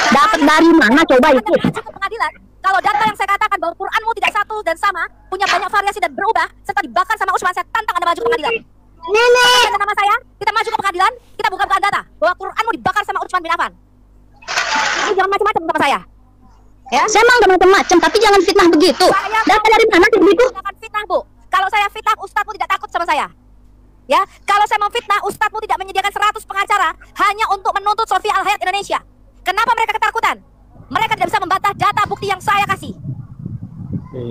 Dapat dari mana coba itu? Maju ke pengadilan. Kalau data yang saya katakan bahwa Quranmu tidak satu dan sama, punya banyak variasi dan berubah, serta dibakar sama Utsman, saya tantang Anda maju ke pengadilan. Nenek, nama saya, kita maju ke pengadilan, kita buka-bukaan data bahwa Quranmu dibakar sama Utsman bin Affan. Ini jangan macam-macam sama saya. Ya, saya emang gak macam-macam, tapi jangan fitnah begitu. Data dari mana sih begitu? Jangan fitnah, Bu. Kalau saya fitnah, Ustadzmu tidak takut sama saya. Ya, kalau saya memfitnah, Ustadzmu tidak menyediakan 100 pengacara hanya untuk menuntut Sofi Al-Hayat Indonesia. Kenapa mereka ketakutan? Mereka tidak bisa membantah data bukti yang saya kasih.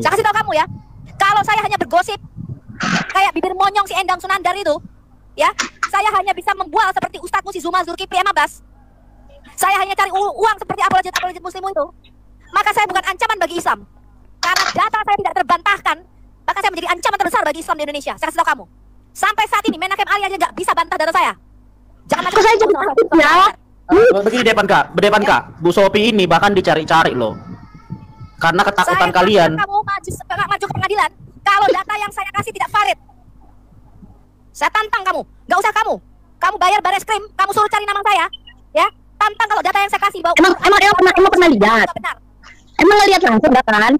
Saya kasih tahu kamu ya. Kalau saya hanya bergosip kayak bibir monyong si Endang Sunandar itu, ya, saya hanya bisa membual seperti Ustadzmu si Zuma Zulkifli Amabas. Saya hanya cari uang seperti apologet muslimu itu. Maka saya bukan ancaman bagi Islam. Karena data saya tidak terbantahkan, maka saya menjadi ancaman terbesar bagi Islam di Indonesia. Saya kasih tahu kamu. Sampai saat ini Menakem Ali aja nggak bisa bantah data saya. Jangan macam saya jadi takut ya. Begini Depan Kak, Bu Sophie ini bahkan dicari-cari loh. Karena ketakutan kalian. Kamu maju ke pengadilan kalau data yang saya kasih tidak valid. Saya tantang kamu. Nggak usah kamu. Kamu bayar Bareskrim, kamu suruh cari nama saya, ya. Tantang kalau data yang saya kasih bahwa emang pernah lihat. Emang ngelihat langsung kan?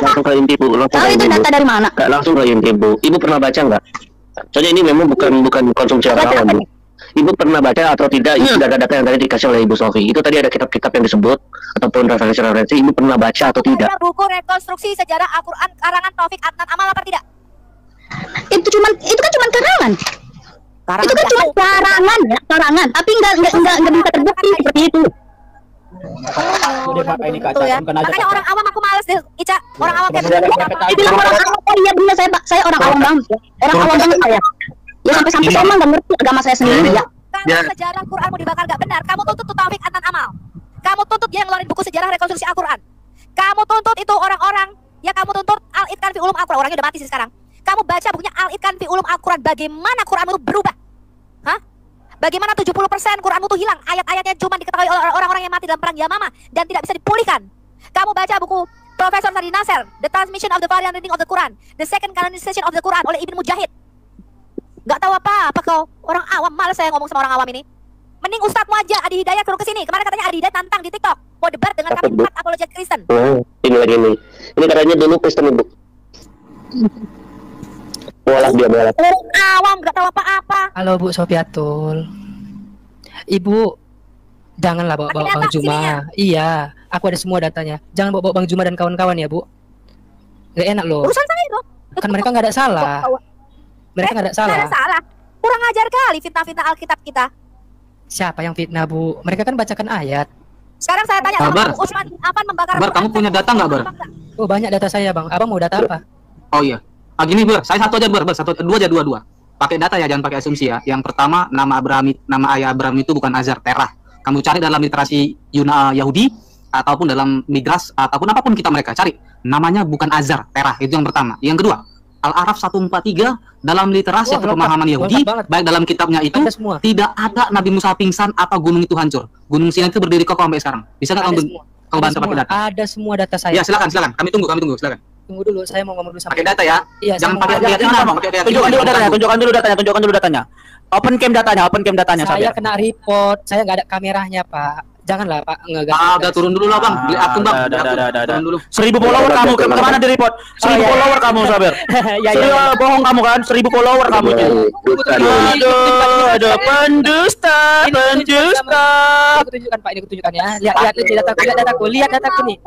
Langsung ke inti Bu. Tahu itu data dari mana? Nggak langsung ke inti Bu. Ibu pernah baca nggak? Soalnya ini memang bukan konsumsi orang Bu. Ibu pernah baca atau tidak data-data yang tadi dikasih oleh Ibu Sophie? Itu tadi ada kitab-kitab yang disebut ataupun referensi-referensi. Ibu pernah baca atau tidak? Ada buku rekonstruksi sejarah Al-Quran karangan Taufik Adnan Amal apa tidak? Itu kan cuma karangan. Itu kan cuma karangan ya, karangan. Tapi nggak bisa terbukti seperti itu. Betul ya. Makanya orang awam aku males deh, Ica. Orang awam kayak dibilang orang awam. Oh iya benar, saya orang awam banget ya. Orang awam banget saya. Ya sampai saya emang nggak ngerti agama saya sendiri ya. Kalau sejarah Quranmu dibakar gak benar, kamu tuntut tuh Taufik Adnan Amal. Kamu tuntut dia ngeluarin buku sejarah rekonstruksi Al-Quran. Kamu tuntut itu orang-orang yang kamu tuntut Al-Itqan fi Ulum Al-Quran. Orangnya udah mati sih sekarang. Kamu baca bukunya Al-Itqan fi Ulum Al-Quran. Bagaimana Quranmu itu berubah? Hah? Bagaimana 70% Quranmu itu hilang? Ayat-ayatnya cuma diketahui oleh orang-orang yang mati dalam perang Yamama dan tidak bisa dipulihkan. Kamu baca buku Profesor Sadi Nasser, The Transmission of the Variant Reading of the Quran, The Second Canonization of the Quran oleh Ibn Mujahid. Gak tahu apa kau, orang awam. Males saya ngomong sama orang awam ini. Mending Ustadzmu aja, Adi Hidayat suruh kesini. Kemarin katanya Adi Hidayat tantang di TikTok mau debat dengan kami 4 apologet Kristen. Ini lagi nih. Ini katanya dulu Kristen, Ibu. Walah dia belat. Orang awam gak tahu apa-apa. Halo Bu Sofiatul. Ibu, janganlah bawa-bawa Bang Juma. Iya, aku ada semua datanya. Jangan bawa-bawa Bang Juma dan kawan-kawan ya, Bu. Gak enak loh. Urusan saya loh. Kan mereka nggak ada salah. Mereka nggak ada salah. Nggak ada salah. Kurang ajar kali fitnah-fitnah Alkitab kita. Siapa yang fitnah, Bu? Mereka kan bacakan ayat. Sekarang saya tanya sama Bang Usman, Afan membakar. Bar, kamu punya data nggak, Bar? Oh, banyak data saya, Bang. Abang mau data apa? Oh iya. Gini, Bar. Saya satu aja, Bar. Dua. Pakai data ya, jangan pakai asumsi ya. Yang pertama, nama ayah Abraham itu bukan Azar, Terah. Kamu cari dalam literasi Yahudi ataupun dalam Migras ataupun apapun kita mereka cari. Namanya bukan Azar, Terah. Itu yang pertama. Yang kedua, Al-Araf 143 dalam literasi atau pemahaman Yahudi, baik dalam kitabnya itu tidak ada Nabi Musa pingsan atau gunung itu hancur. Gunung Sinai itu berdiri kokoh sampai sekarang. Bisa nggak kamu bantu pakai data? Ada semua data saya. Ya silakan. Kami tunggu, silakan. Tunggu dulu, saya mau ngomong dulu sama. Pakai data ya. Iya, jangan pakai lihat. Tunjukkan dulu datanya. Open cam datanya. Saya kena report, saya nggak ada kameranya, Pak. Janganlah Pak, udah turun dulu lah Bang. Beli akun Bang. Turun dulu. 1000 follower kamu kemana di report? 1000 follower kamu Saber. Ya, bohong kamu kan? 1000 follower kamu. Aduh, pendusta. Aku tunjukkan Pak, ini aku tunjukkan ya. Lihat dataku nih.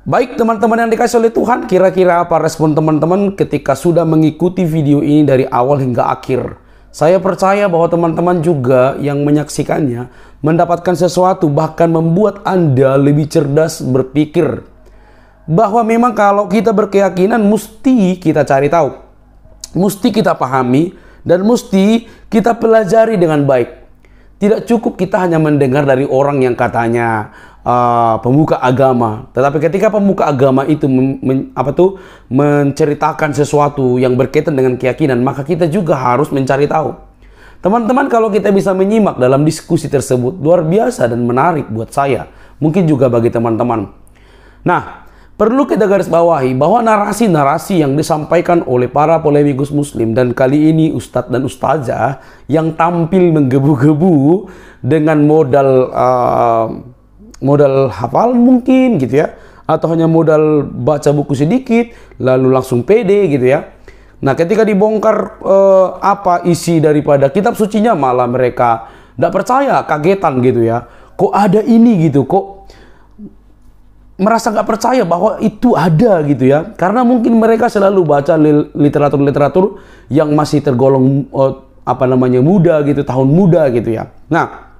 Baik teman-teman yang dikasih oleh Tuhan, kira-kira apa respon teman-teman ketika sudah mengikuti video ini dari awal hingga akhir? Saya percaya bahwa teman-teman juga yang menyaksikannya mendapatkan sesuatu, bahkan membuat Anda lebih cerdas berpikir. Bahwa memang kalau kita berkeyakinan mesti kita cari tahu, mesti kita pahami, dan mesti kita pelajari dengan baik. Tidak cukup kita hanya mendengar dari orang yang katanya pemuka agama, tetapi ketika pemuka agama itu menceritakan sesuatu yang berkaitan dengan keyakinan, maka kita juga harus mencari tahu. Teman-teman, kalau kita bisa menyimak dalam diskusi tersebut, luar biasa dan menarik buat saya, mungkin juga bagi teman-teman. Nah, perlu kita garis bawahi bahwa narasi-narasi yang disampaikan oleh para polemikus muslim, dan kali ini ustadz dan ustazah yang tampil menggebu-gebu dengan modal hafal mungkin gitu ya, atau hanya modal baca buku sedikit lalu langsung pede gitu ya. Nah, ketika dibongkar apa isi daripada kitab sucinya, malah mereka tidak percaya, kagetan gitu ya. Kok ada ini gitu, kok merasa nggak percaya bahwa itu ada gitu ya. Karena mungkin mereka selalu baca literatur-literatur yang masih tergolong muda gitu, tahun muda gitu ya. Nah,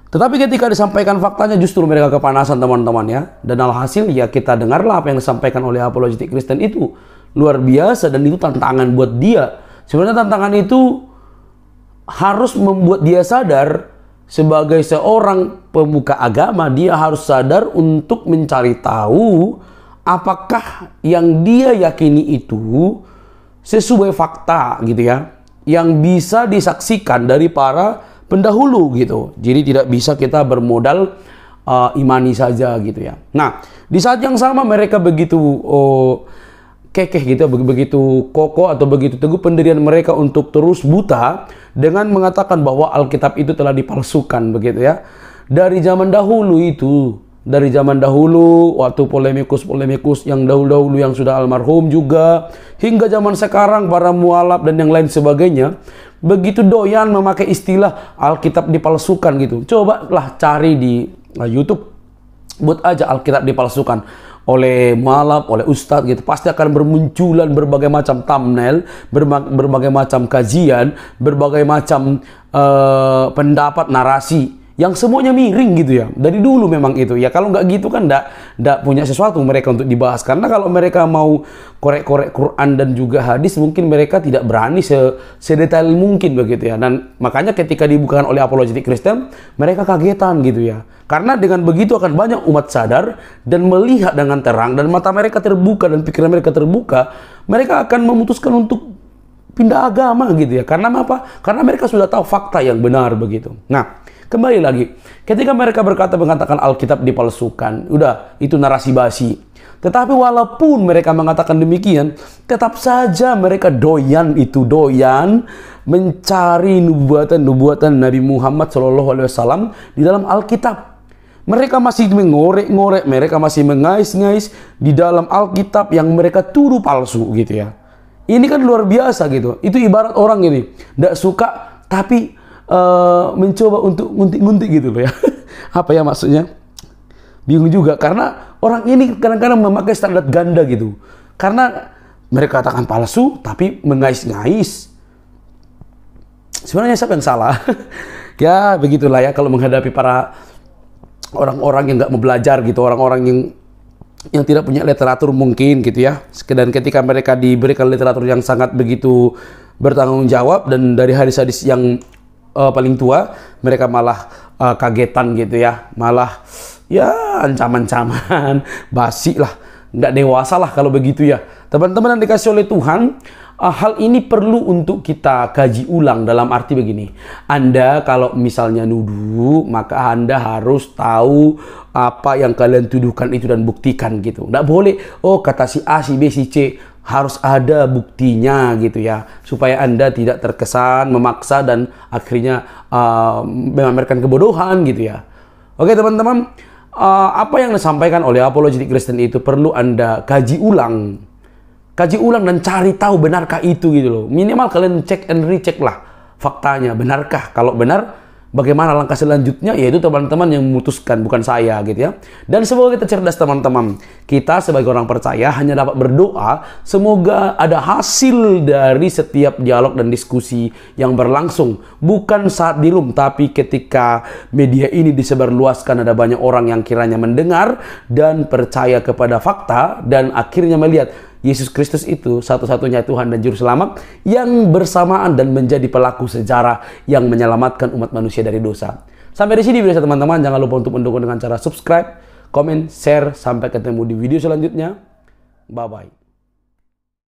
tetapi ketika disampaikan faktanya justru mereka kepanasan teman-teman ya. Dan alhasil ya kita dengarlah apa yang disampaikan oleh apologetik Kristen itu. Luar biasa, dan itu tantangan buat dia. Sebenarnya tantangan itu harus membuat dia sadar sebagai seorang pemuka agama. Dia harus sadar untuk mencari tahu apakah yang dia yakini itu sesuai fakta gitu ya, yang bisa disaksikan dari para pendahulu gitu. Jadi tidak bisa kita bermodal imani saja gitu ya. Nah, di saat yang sama mereka begitu kekeh gitu, begitu kokoh atau begitu teguh pendirian mereka untuk terus buta dengan mengatakan bahwa Alkitab itu telah dipalsukan begitu ya. Dari zaman dahulu waktu polemikus yang dahulu yang sudah almarhum juga, hingga zaman sekarang para mualaf dan yang lain sebagainya begitu doyan memakai istilah Alkitab dipalsukan gitu. Cobalah cari di YouTube, buat aja Alkitab dipalsukan oleh mualaf, oleh ustadz gitu, pasti akan bermunculan berbagai macam thumbnail, berbagai macam kajian, berbagai macam pendapat narasi yang semuanya miring gitu ya. Dari dulu memang itu ya. Kalau nggak gitu kan nggak punya sesuatu mereka untuk dibahas. Karena kalau mereka mau korek-korek Quran dan juga hadis, mungkin mereka tidak berani sedetail mungkin begitu ya. Dan makanya ketika dibukakan oleh apologetik Kristen, mereka kagetan gitu ya. Karena dengan begitu akan banyak umat sadar dan melihat dengan terang, dan mata mereka terbuka dan pikiran mereka terbuka, mereka akan memutuskan untuk pindah agama gitu ya. Karena apa? Karena mereka sudah tahu fakta yang benar begitu. Nah, kembali lagi, ketika mereka mengatakan Alkitab dipalsukan, udah itu narasi basi. Tetapi walaupun mereka mengatakan demikian, tetap saja mereka doyan mencari nubuatan Nabi Muhammad SAW di dalam Alkitab. Mereka masih mengorek-ngorek, mereka masih mengais-ngais di dalam Alkitab yang mereka tuduh palsu gitu ya. Ini kan luar biasa gitu. Itu ibarat orang ini tidak suka tapi mencoba untuk nguntik-nguntik gitu loh ya. Apa ya maksudnya? Bingung juga, karena orang ini kadang-kadang memakai standar ganda gitu. Karena mereka katakan palsu tapi mengais-ngais. Sebenarnya siapa yang salah? Ya begitulah ya kalau menghadapi para orang-orang yang nggak mau belajar gitu, orang-orang yang tidak punya literatur mungkin gitu ya. Dan ketika mereka diberikan literatur yang sangat begitu bertanggung jawab dan dari hadis-hadis yang paling tua, mereka malah kagetan gitu ya, malah ya ancaman-ancaman basi lah, nggak dewasa lah kalau begitu ya. Teman-teman yang dikasih oleh Tuhan, hal ini perlu untuk kita kaji ulang dalam arti begini. Anda kalau misalnya nuduh, maka Anda harus tahu apa yang kalian tuduhkan itu dan buktikan gitu. Nggak boleh, oh kata si A, si B, si C, harus ada buktinya gitu ya, supaya Anda tidak terkesan memaksa dan akhirnya memamerkan kebodohan gitu ya. Oke teman-teman, apa yang disampaikan oleh apologetik Kristen itu perlu Anda kaji ulang dan cari tahu benarkah itu gitu loh. Minimal kalian cek and recheck lah faktanya, benarkah? Kalau benar, bagaimana langkah selanjutnya? Yaitu teman-teman yang memutuskan, bukan saya gitu ya. Dan semoga kita cerdas teman-teman. Kita sebagai orang percaya hanya dapat berdoa semoga ada hasil dari setiap dialog dan diskusi yang berlangsung. Bukan saat di room, tapi ketika media ini disebarluaskan, ada banyak orang yang kiranya mendengar dan percaya kepada fakta dan akhirnya melihat Yesus Kristus itu satu-satunya Tuhan dan Juru Selamat yang bersamaan dan menjadi pelaku sejarah yang menyelamatkan umat manusia dari dosa. Sampai di sini video saya teman-teman. Jangan lupa untuk mendukung dengan cara subscribe, komen, share. Sampai ketemu di video selanjutnya. Bye-bye.